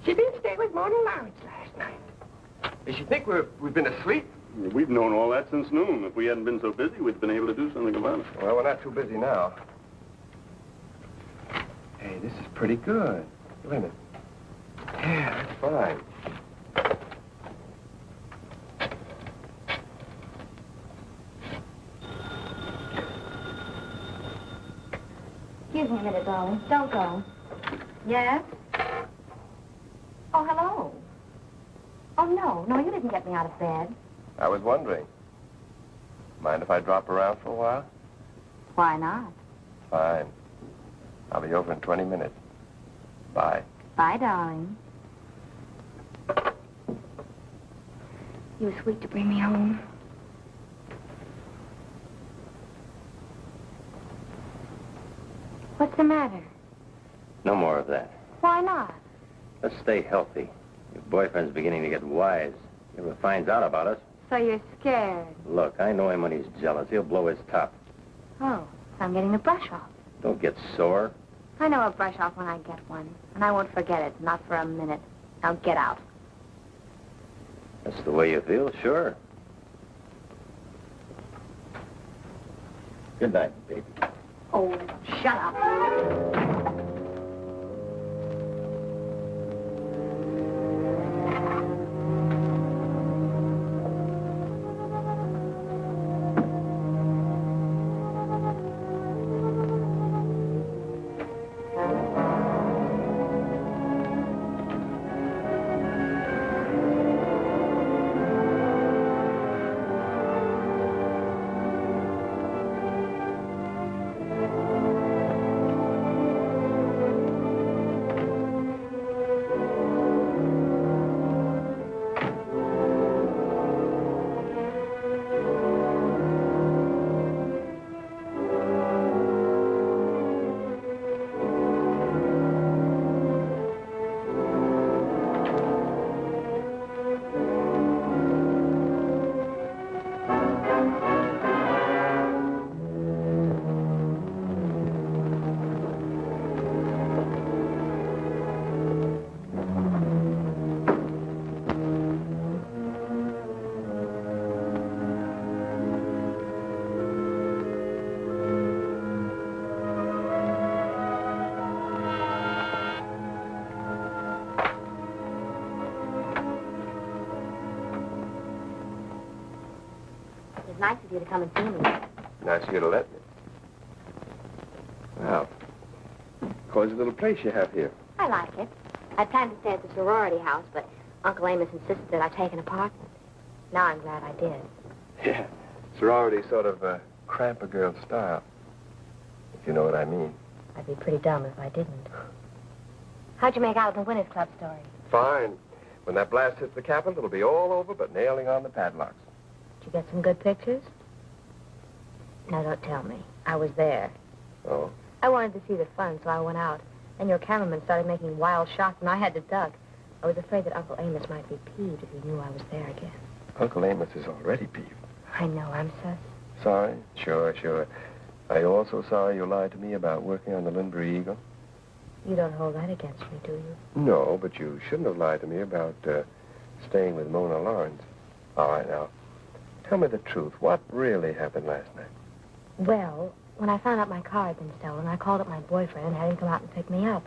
She didn't stay with Mona Lawrence last night. Does she think we've been asleep? We've known all that since noon. If we hadn't been so busy, we'd been able to do something about it. Well, we're not too busy now. Hey, this is pretty good. Wait a minute. Yeah, that's fine. Excuse me a minute, darling. Don't go. Yes? Oh, hello. Oh, no, you didn't get me out of bed. I was wondering. Mind if I drop around for a while? Why not? Fine. I'll be over in 20 minutes. Bye. Bye, darling. You were sweet to bring me home. What's the matter? No more of that. Why not? Let's stay healthy. Your boyfriend's beginning to get wise. He ever finds out about us. So you're scared. Look, I know him when he's jealous. He'll blow his top. Oh, so I'm getting the brush off. Don't get sore. I know I'll brush off when I get one. And I won't forget it, not for a minute. Now get out. That's the way you feel, sure. Good night, baby. Oh, shut up. Nice of you to come and see me. Nice of you to let me. Wow. Cozy little place you have here. I like it. I planned to stay at the sorority house, but Uncle Amos insisted that I take an apartment. Now I'm glad I did. Yeah. Sorority sort of cramp a girl's style, if you know what I mean. I'd be pretty dumb if I didn't. How'd you make out with the Winners Club story? Fine. When that blast hits the Capitol, it'll be all over but nailing on the padlocks. Did you get some good pictures? No, don't tell me. I was there. Oh? I wanted to see the fun, so I went out. And your cameraman started making wild shots, and I had to duck. I was afraid that Uncle Amos might be peeved if he knew I was there again. Uncle Amos is already peeved. I know, I'm sus. Sorry? Sure, sure. Are you also sorry you lied to me about working on the Lindbury Eagle? You don't hold that against me, do you? No, but you shouldn't have lied to me about staying with Mona Lawrence. All right, now, tell me the truth. What really happened last night? Well, when I found out my car had been stolen, I called up my boyfriend and had him come out and pick me up.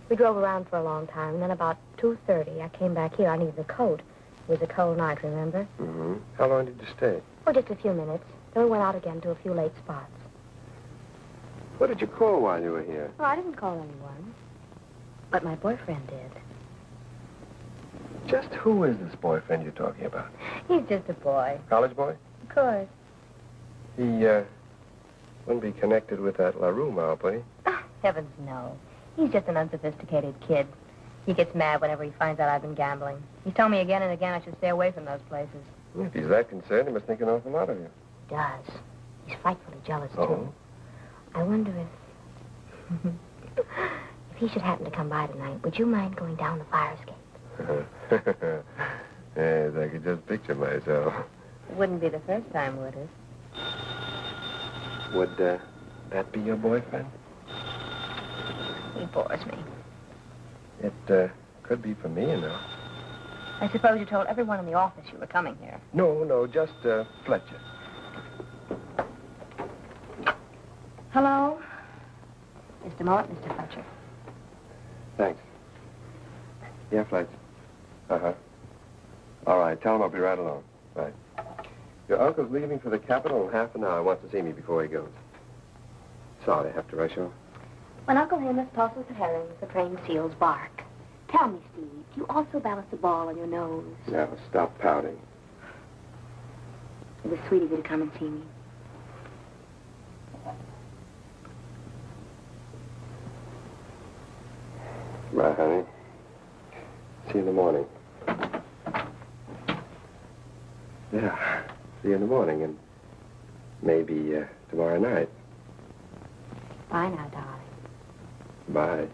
We drove around for a long time, and then about 2:30, I came back here. I needed a coat. It was a cold night, remember? Mm-hmm. How long did you stay? Oh, just a few minutes. Then we went out again to a few late spots. What did you call while you were here? Oh, I didn't call anyone. But my boyfriend did. Just who is this boyfriend you're talking about? He's just a boy. College boy? Of course. He, wouldn't be connected with that LaRue mob, would he? Oh, heavens, no. He's just an unsophisticated kid. He gets mad whenever he finds out I've been gambling. He's told me again and again I should stay away from those places. If he's that concerned, he must think an awful lot of you. He does. He's frightfully jealous, too. Oh? I wonder if... if he should happen to come by tonight, would you mind going down the fire escape? Yes, I could just picture myself. It wouldn't be the first time, would it? Would, that be your boyfriend? He bores me. It, could be for me, you know. I suppose you told everyone in the office you were coming here. No, just, Fletcher. Hello? Just a moment, Mr. Fletcher. Thanks. Yeah, Fletcher. Uh-huh. All right, tell him I'll be right along. Right. Your uncle's leaving for the Capitol in half an hour. He wants to see me before he goes. Sorry, I have to rush off. When Uncle Amos tosses the herrings, the trained seals bark. Tell me, Steve, do you also balance the ball on your nose? Now, stop pouting. It was sweet of you to come and see me. Bye, honey. See you in the morning. Yeah, see you in the morning, and maybe tomorrow night. Bye now, darling. Bye.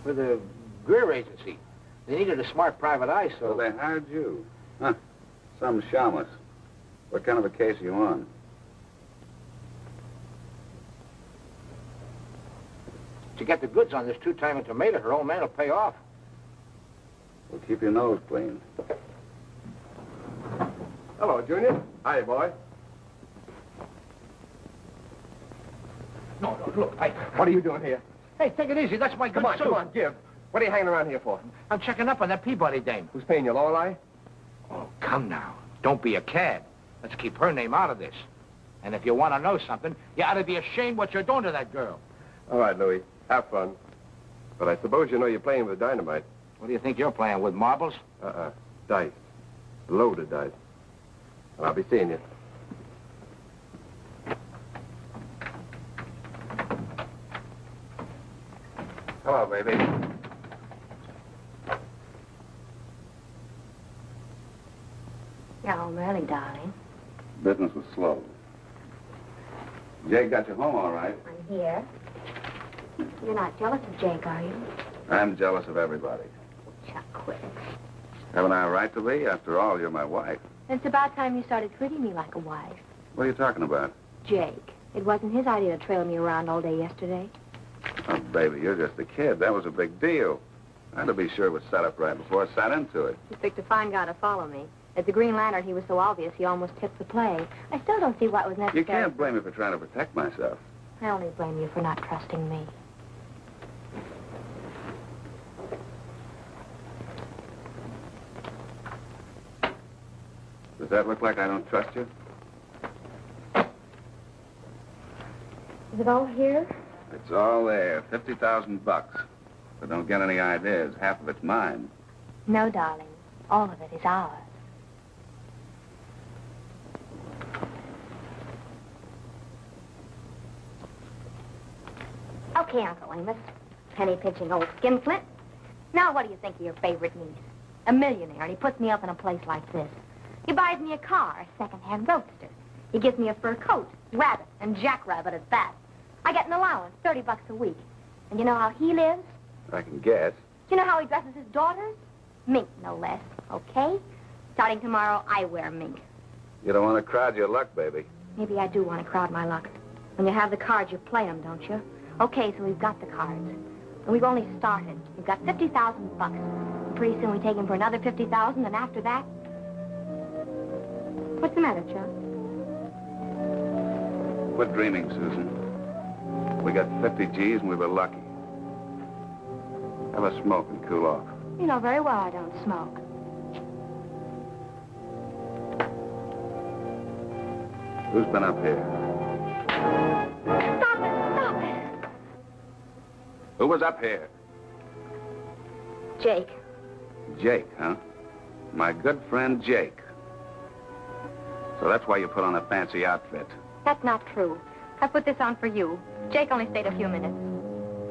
For the Greer Agency. They needed a smart private eye, So they hired you. Huh. Some shamus. What kind of a case are you on? To get the goods on this two-time tomato, her old man will pay off. Well, keep your nose clean. Hello, Junior. Hiya, boy. No, look, What are you doing here? Hey, take it easy. That's my good suit. Come on, give. What are you hanging around here for? I'm checking up on that Peabody dame. Who's paying you, Lorelei? Oh, come now. Don't be a cad. Let's keep her name out of this. And if you want to know something, you ought to be ashamed what you're doing to that girl. All right, Louis. Have fun. But I suppose you know you're playing with dynamite. What do you think you're playing with, marbles? Dice. Loaded dice. And I'll be seeing you. Hello, baby. You're home early, darling. Business was slow. Jake got you home all right. I'm here. You're not jealous of Jake, are you? I'm jealous of everybody. Chuck, quit. Haven't I a right to be? After all, you're my wife. It's about time you started treating me like a wife. What are you talking about? Jake. It wasn't his idea to trail me around all day yesterday. Oh, baby, you're just a kid. That was a big deal. I had to be sure it was set up right before I sat into it. He picked a fine guy to follow me. As the Green Lantern, he was so obvious he almost tipped the play. I still don't see what was necessary. You can't blame me for trying to protect myself. I only blame you for not trusting me. Does that look like I don't trust you? Is it all here? It's all there. 50,000 bucks. But don't get any ideas. Half of it's mine. No, darling. All of it is ours. Okay, Uncle Amos. Penny-pinching old skinflint. Now what do you think of your favorite niece? A millionaire, and he puts me up in a place like this. He buys me a car, a second-hand roadster. He gives me a fur coat, rabbit, and jackrabbit at that. I get an allowance, 30 bucks a week. And you know how he lives? I can guess. Do you know how he dresses his daughters? Mink, no less, okay? Starting tomorrow, I wear mink. You don't want to crowd your luck, baby. Maybe I do want to crowd my luck. When you have the cards, you play them, don't you? Okay, so we've got the cards. And we've only started. We've got 50,000 bucks. And pretty soon we take him for another 50,000, and after that... What's the matter, Chuck? Quit dreaming, Susan. We got 50 G's and we were lucky. Have a smoke and cool off. You know very well I don't smoke. Who's been up here? Stop it! Stop it! Who was up here? Jake. Jake, huh? My good friend Jake. So that's why you put on a fancy outfit. That's not true. I put this on for you. Jake only stayed a few minutes.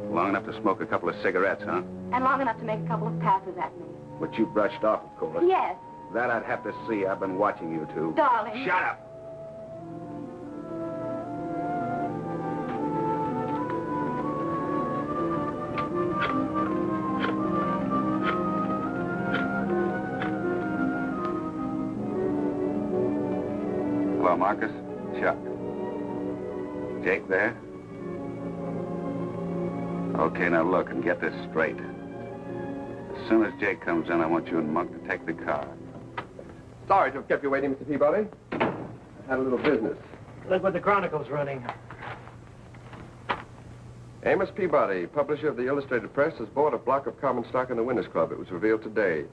Long enough to smoke a couple of cigarettes, huh? And long enough to make a couple of passes at me. But you brushed off, of course. Yes. That I'd have to see. I've been watching you two. Darling. Shut up! Hello, Marcus. Chuck. Jake there? Okay, now look and get this straight. As soon as Jake comes in, I want you and Monk to take the car. Sorry to have kept you waiting, Mr. Peabody. Had a little business. Look what the Chronicle's running. Amos Peabody, publisher of the Illustrated Press, has bought a block of common stock in the Winners Club. It was revealed today.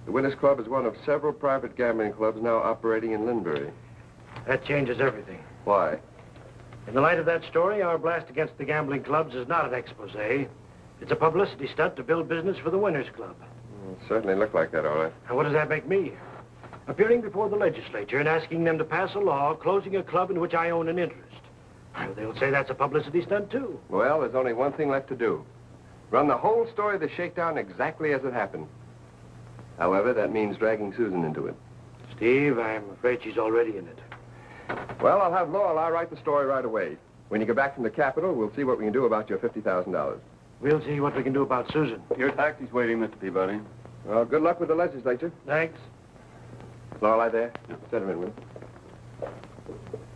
The Winners Club is one of several private gambling clubs now operating in Linbury. That changes everything. Why? In the light of that story, our blast against the gambling clubs is not an expose. It's a publicity stunt to build business for the Winners Club. It certainly looked like that, all right. And what does that make me? Appearing before the legislature and asking them to pass a law closing a club in which I own an interest. Well, they'll say that's a publicity stunt, too. Well, there's only one thing left to do. Run the whole story of the shakedown exactly as it happened. However, that means dragging Susan into it. Steve, I'm afraid she's already in it. Well, I'll have Lorelei write the story right away. When you get back from the Capitol, we'll see what we can do about your $50,000. We'll see what we can do about Susan. Your taxi's waiting, Mr. Peabody. Well, good luck with the legislature. Thanks. Lorelei there? Yeah. Set him in, will you?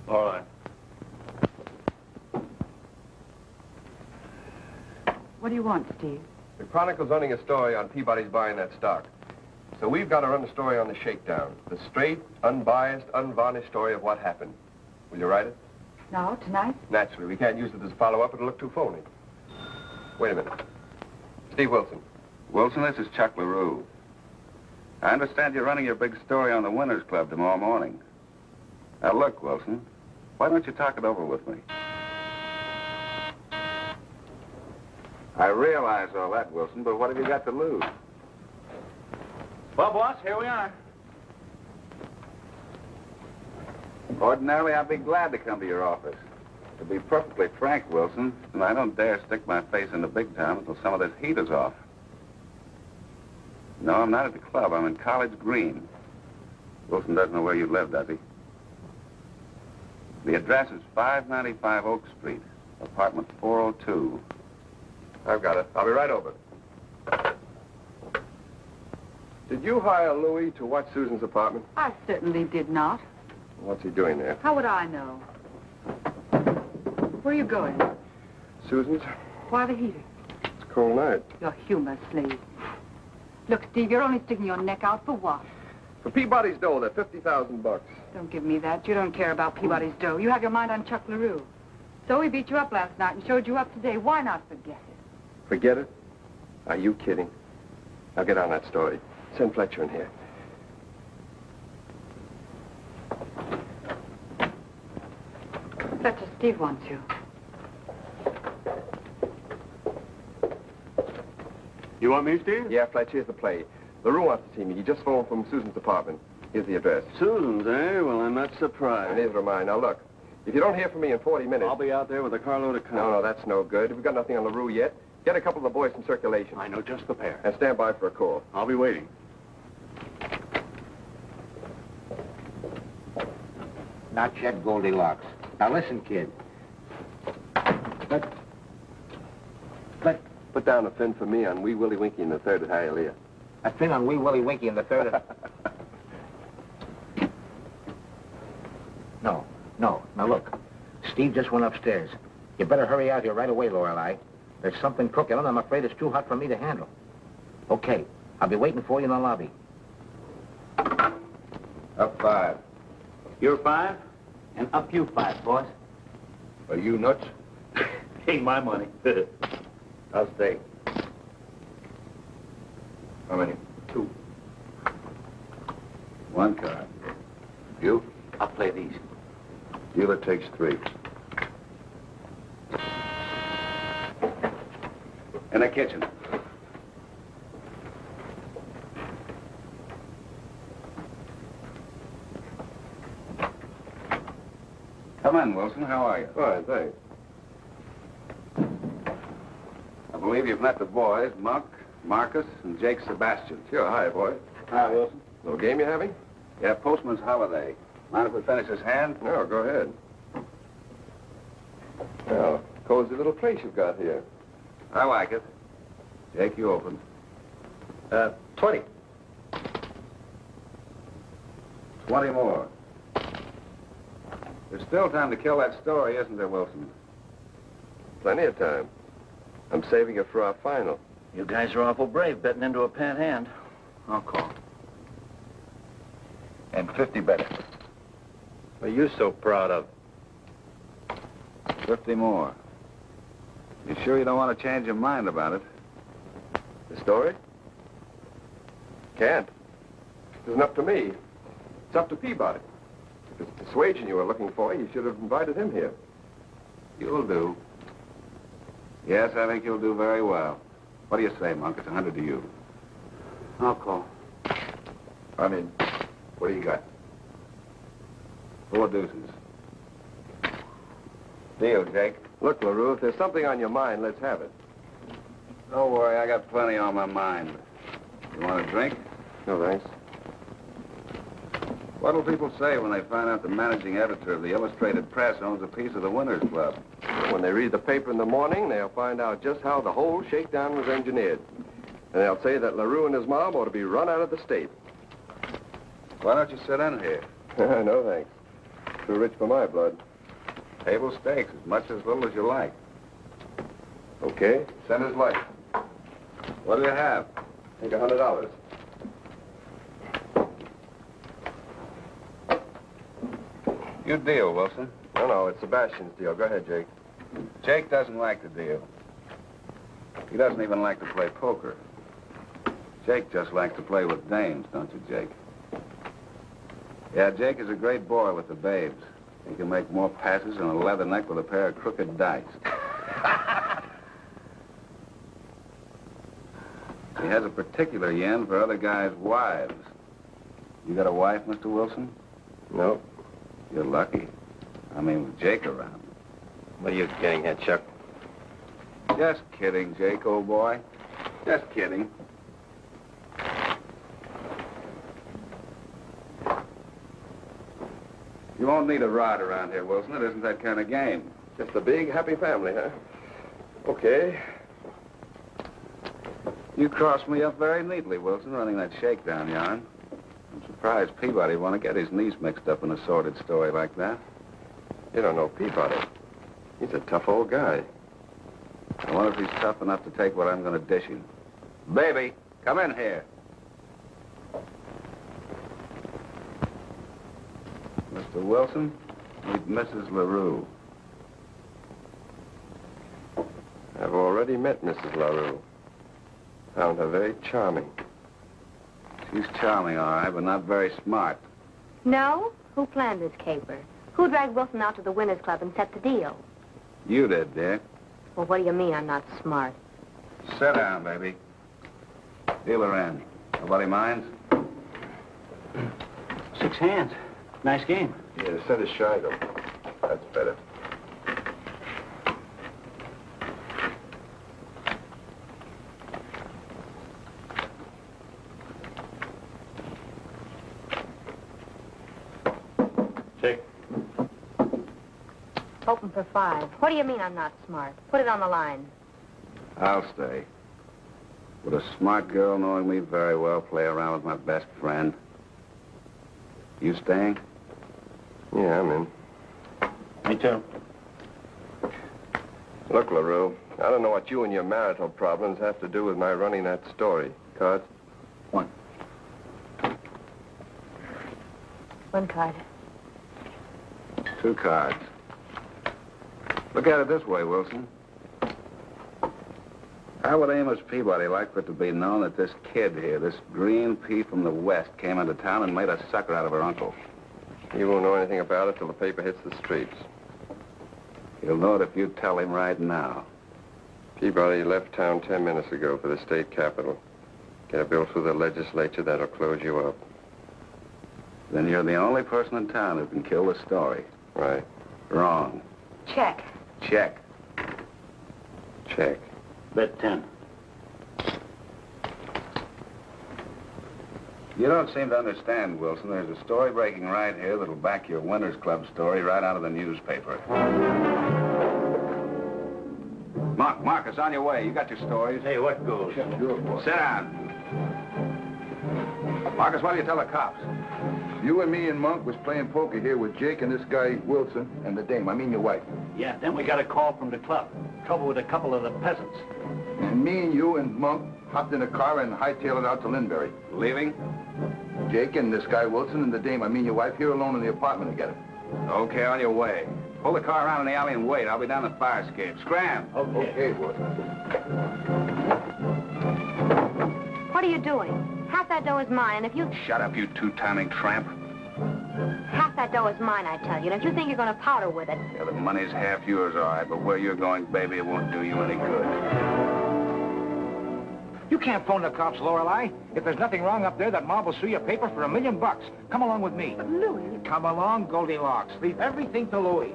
All right. What do you want, Steve? The Chronicle's running a story on Peabody's buying that stock. So we've got to run a story on the shakedown. The straight, unbiased, unvarnished story of what happened. Will you write it? No, tonight? Naturally. We can't use it as a follow-up. It'll look too phony. Wait a minute. Steve Wilson. Wilson, this is Chuck LaRue. I understand you're running your big story on the Winners Club tomorrow morning. Now, look, Wilson, why don't you talk it over with me? I realize all that, Wilson, but what have you got to lose? Well, boss, here we are. Ordinarily, I'd be glad to come to your office. To be perfectly frank, Wilson, and I don't dare stick my face in the big time until some of this heat is off. No, I'm not at the club. I'm in College Green. Wilson doesn't know where you live, does he? The address is 595 Oak Street, apartment 402. I've got it. I'll be right over. Did you hire Louis to watch Susan's apartment? I certainly did not. What's he doing there? How would I know? Where are you going? Susan's? Why the heater? It's a cold night. Your humor, slave. Look, Steve, you're only sticking your neck out for what? For Peabody's dough, they're $50,000. Don't give me that. You don't care about Peabody's dough. You have your mind on Chuck LaRue. So he beat you up last night and showed you up today. Why not forget it? Forget it? Are you kidding? Now get on that story. Send Fletcher in here. Fletcher, Steve wants you. You want me, Steve? Yeah, Fletcher, here's the play. LaRue wants to see me. He just phoned from Susan's apartment. Here's the address. Susan's, eh? Well, I'm not And surprised. neither am I. Now, look. If you don't hear from me in 40 minutes... I'll be out there with a carload of cars. No, that's no good. We've got nothing on LaRue yet. Get a couple of the boys from circulation. I know just the pair. And stand by for a call. I'll be waiting. Not yet, Goldilocks. Now listen, kid. Put down a fin for me on Wee Willie Winky in the third at Hialeah. A fin on Wee Willie Winky in the third. No. Now look. Steve just went upstairs. You better hurry out here right away, Lorelei. There's something cooking, and I'm afraid it's too hot for me to handle. Okay. I'll be waiting for you in the lobby. Up 5. You're 5, and up you 5, boss. Are you nuts? Ain't my money. I'll stay. How many? 2. 1 card. You? I'll play these. Dealer takes 3. In the kitchen. Come in, Wilson. How are you? Fine, thanks. I believe you've met the boys, Monk, Marcus, and Jake Sebastian. Sure. Hi, boy. Hi, Wilson. Little game you having? Yeah, postman's holiday. Mind if we finish this hand? No, go ahead. Well, cozy little place you've got here. I like it. Jake, you open. 20. 20 more. There's still time to kill that story, isn't there, Wilson? Plenty of time. I'm saving it for our final. You guys are awful brave betting into a pat hand. I'll call. And 50 better. What are you so proud of? 50 more. You sure you don't want to change your mind about it? The story? Can't. It isn't up to me. It's up to Peabody. If it's persuasion you were looking for, you should have invited him here. You'll do. Yes, I think you'll do very well. What do you say, Monk? It's 100 to you. I'll call. I mean, what do you got? 4 deuces. Deal, Jake. Look, LaRue, if there's something on your mind, let's have it. Don't worry, I got plenty on my mind. You want a drink? No, thanks. What'll people say when they find out the managing editor of the Illustrated Press owns a piece of the Winners Club? When they read the paper in the morning, they'll find out just how the whole shakedown was engineered. And they'll say that LaRue and his mob ought to be run out of the state. Why don't you sit in here? No, thanks. Too rich for my blood. Table stakes, as much as little as you like. Okay. Send his life. What do you have? Take $100. You deal, Wilson. No, it's Sebastian's deal. Go ahead, Jake. Jake doesn't like the deal. He doesn't even like to play poker. Jake just likes to play with dames, don't you, Jake? Yeah, Jake is a great boy with the babes. He can make more passes than a leather neck with a pair of crooked dice. He has a particular yen for other guys' wives. You got a wife, Mr. Wilson? No. You're lucky. I mean, with Jake around. What are you getting at, Chuck? Just kidding, Jake, old boy. Just kidding. You won't need a rod around here, Wilson. It isn't that kind of game. Just a big, happy family, huh? Okay. You crossed me up very neatly, Wilson, running that shakedown yarn. I'm surprised Peabody would want to get his niece mixed up in a sordid story like that. You don't know Peabody. He's a tough old guy. I wonder if he's tough enough to take what I'm going to dish him. Baby, come in here. Mr. Wilson, meet Mrs. LaRue. I've already met Mrs. LaRue. Found her very charming. She's charming, all right, but not very smart. No? Who planned this caper? Who dragged Wilson out to the Winners Club and set the deal? You did, dear. Well, what do you mean I'm not smart? Sit down, baby. Dealer in. Nobody minds? 6 hands. Nice game. Yeah, set it shy, though. That's better. Check. Open for 5. What do you mean I'm not smart? Put it on the line. I'll stay. Would a smart girl, knowing me very well, play around with my best friend? You staying? Yeah, I'm in. Me too. Look, LaRue, I don't know what you and your marital problems have to do with my running that story. Cards? 1. 1 card. 2 cards. Look at it this way, Wilson. How would Amos Peabody like for it to be known that this kid here, this green pea from the West, came into town and made a sucker out of her uncle? You won't know anything about it till the paper hits the streets. He'll know it if you tell him right now. Peabody left town 10 minutes ago for the state capitol. Get a bill through the legislature that'll close you up. Then you're the only person in town who can kill the story. Right. Wrong. Check. Check. Check. Bet 10. You don't seem to understand, Wilson. There's a story breaking right here that'll back your Winners Club story right out of the newspaper. Marcus, on your way. You got your stories. Hey, what goes? Sit down. Marcus, what do you tell the cops? You and me and Monk was playing poker here with Jake and this guy, Wilson, and the dame. I mean your wife. Yeah, then we got a call from the club. Trouble with a couple of the peasants. And me and you and Monk hopped in a car and hightailed it out to Linbury. Leaving? Jake and this guy, Wilson, and the dame, I mean your wife, here alone in the apartment together. Okay, on your way. Pull the car around in the alley and wait. I'll be down the fire escape. Scram. Okay, Wilson. What are you doing? Half that dough is mine, and if you... Shut up, you two-timing tramp. Half that dough is mine, I tell you, and if you think you're going to powder with it... Yeah, the money's half yours, all right, but where you're going, baby, it won't do you any good. You can't phone the cops, Lorelei. If there's nothing wrong up there, that mob will sue your paper for $1 million. Come along with me. But Louis... Come along, Goldilocks. Leave everything to Louis.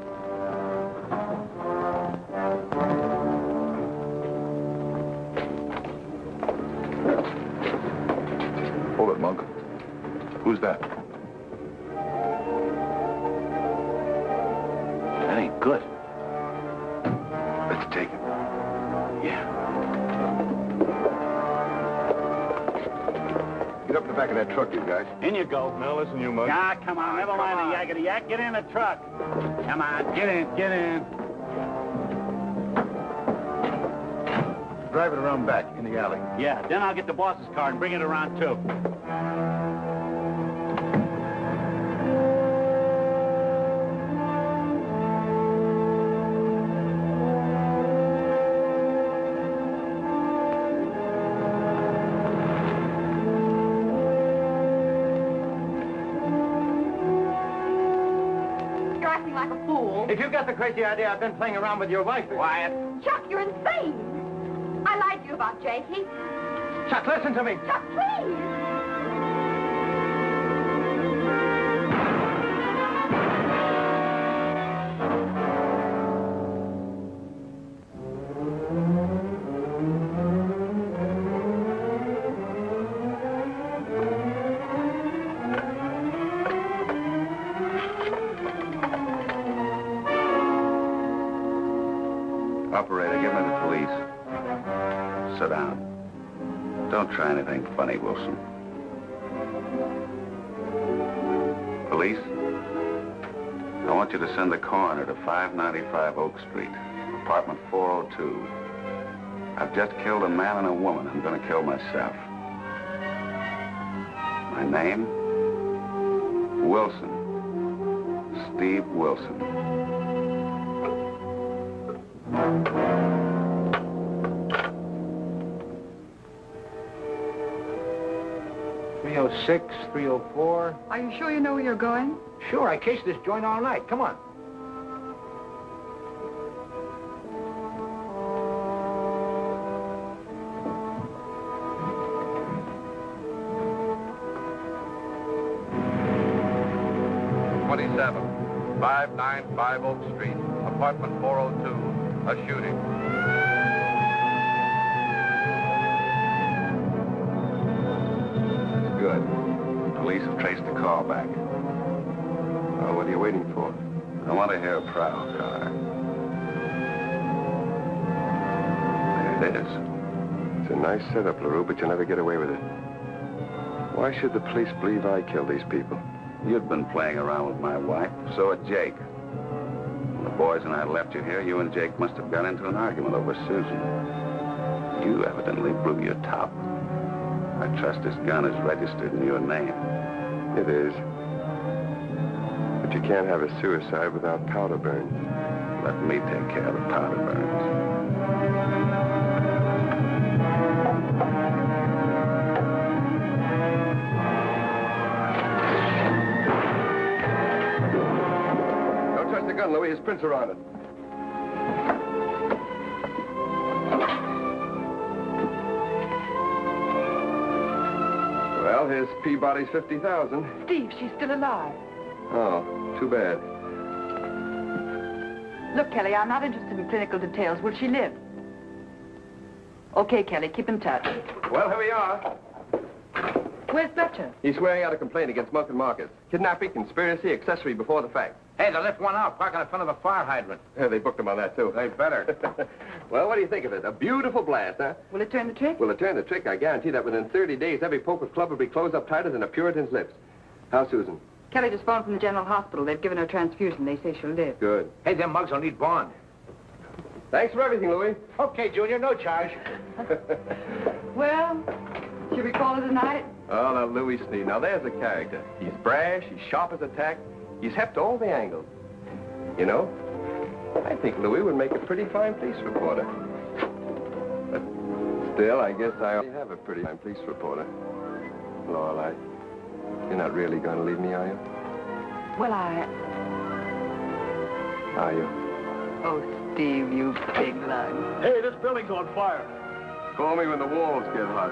Hold it, Monk. Who's that? That ain't good. Let's take it. Yeah. Get up in the back of that truck, you guys. In you go. Now, listen, you mug. Ah, come on. Never mind the yakety yak. Get in the truck. Come on. Get in. Get in. Drive it around back, in the alley. Yeah, then I'll get the boss's car and bring it around, too. If you've got the crazy idea I've been playing around with your wife... Quiet. Chuck, you're insane. I lied to you about Jake. Chuck, listen to me. Chuck, please. Operator, give me the police. Sit down. Don't try anything funny, Wilson. Police, I want you to send the coroner to 595 Oak Street, apartment 402. I've just killed a man and a woman. I'm going to kill myself. My name? Wilson. Steve Wilson. 306, 304. Are you sure you know where you're going? Sure, I cased this joint all night. Come on. #27, 595 Oak Street, apartment 402, a shooting. Good. Police have traced the call back. Well, what are you waiting for? I want to hear a prowl car. There it is. It's a nice setup, LaRue, but you'll never get away with it. Why should the police believe I killed these people? You'd been playing around with my wife, so had Jake. When the boys and I left you here, you and Jake must have got into an argument over Susan. You evidently blew your top. I trust this gun is registered in your name. It is. But you can't have a suicide without powder burns. Let me take care of the powder burns. Don't touch the gun, Louis. His prints are on it. Well, here's Peabody's 50,000. Steve, she's still alive. Oh, too bad. Look, Kelly, I'm not interested in clinical details. Will she live? Okay, Kelly, keep in touch. Well, here we are. Where's Fletcher? He's swearing out a complaint against Monk and Marcus. Kidnapping, conspiracy, accessory before the fact. Hey, they left one out, parking in front of a fire hydrant. Yeah, they booked him on that, too. They better. Well, what do you think of it? A beautiful blast, huh? Will it turn the trick? Will it turn the trick? I guarantee that within 30 days, every poker club will be closed up tighter than a Puritan's lips. How's Susan? Kelly just phoned from the General Hospital. They've given her a transfusion. They say she'll live. Good. Hey, them mugs will need bond. Thanks for everything, Louis. Okay, Junior, no charge. Well, should we call it a night? Oh, now, Louis Sneed. Now, there's a character. He's brash, he's sharp as a tack, he's hep to all the angles. You know, I think Louis would make a pretty fine police reporter. But still, I guess I already have a pretty fine police reporter. Lorelei, you're not really going to leave me, are you? Well, Are you? Oh, Steve, you big lug. Hey, this building's on fire. Call me when the walls get hot.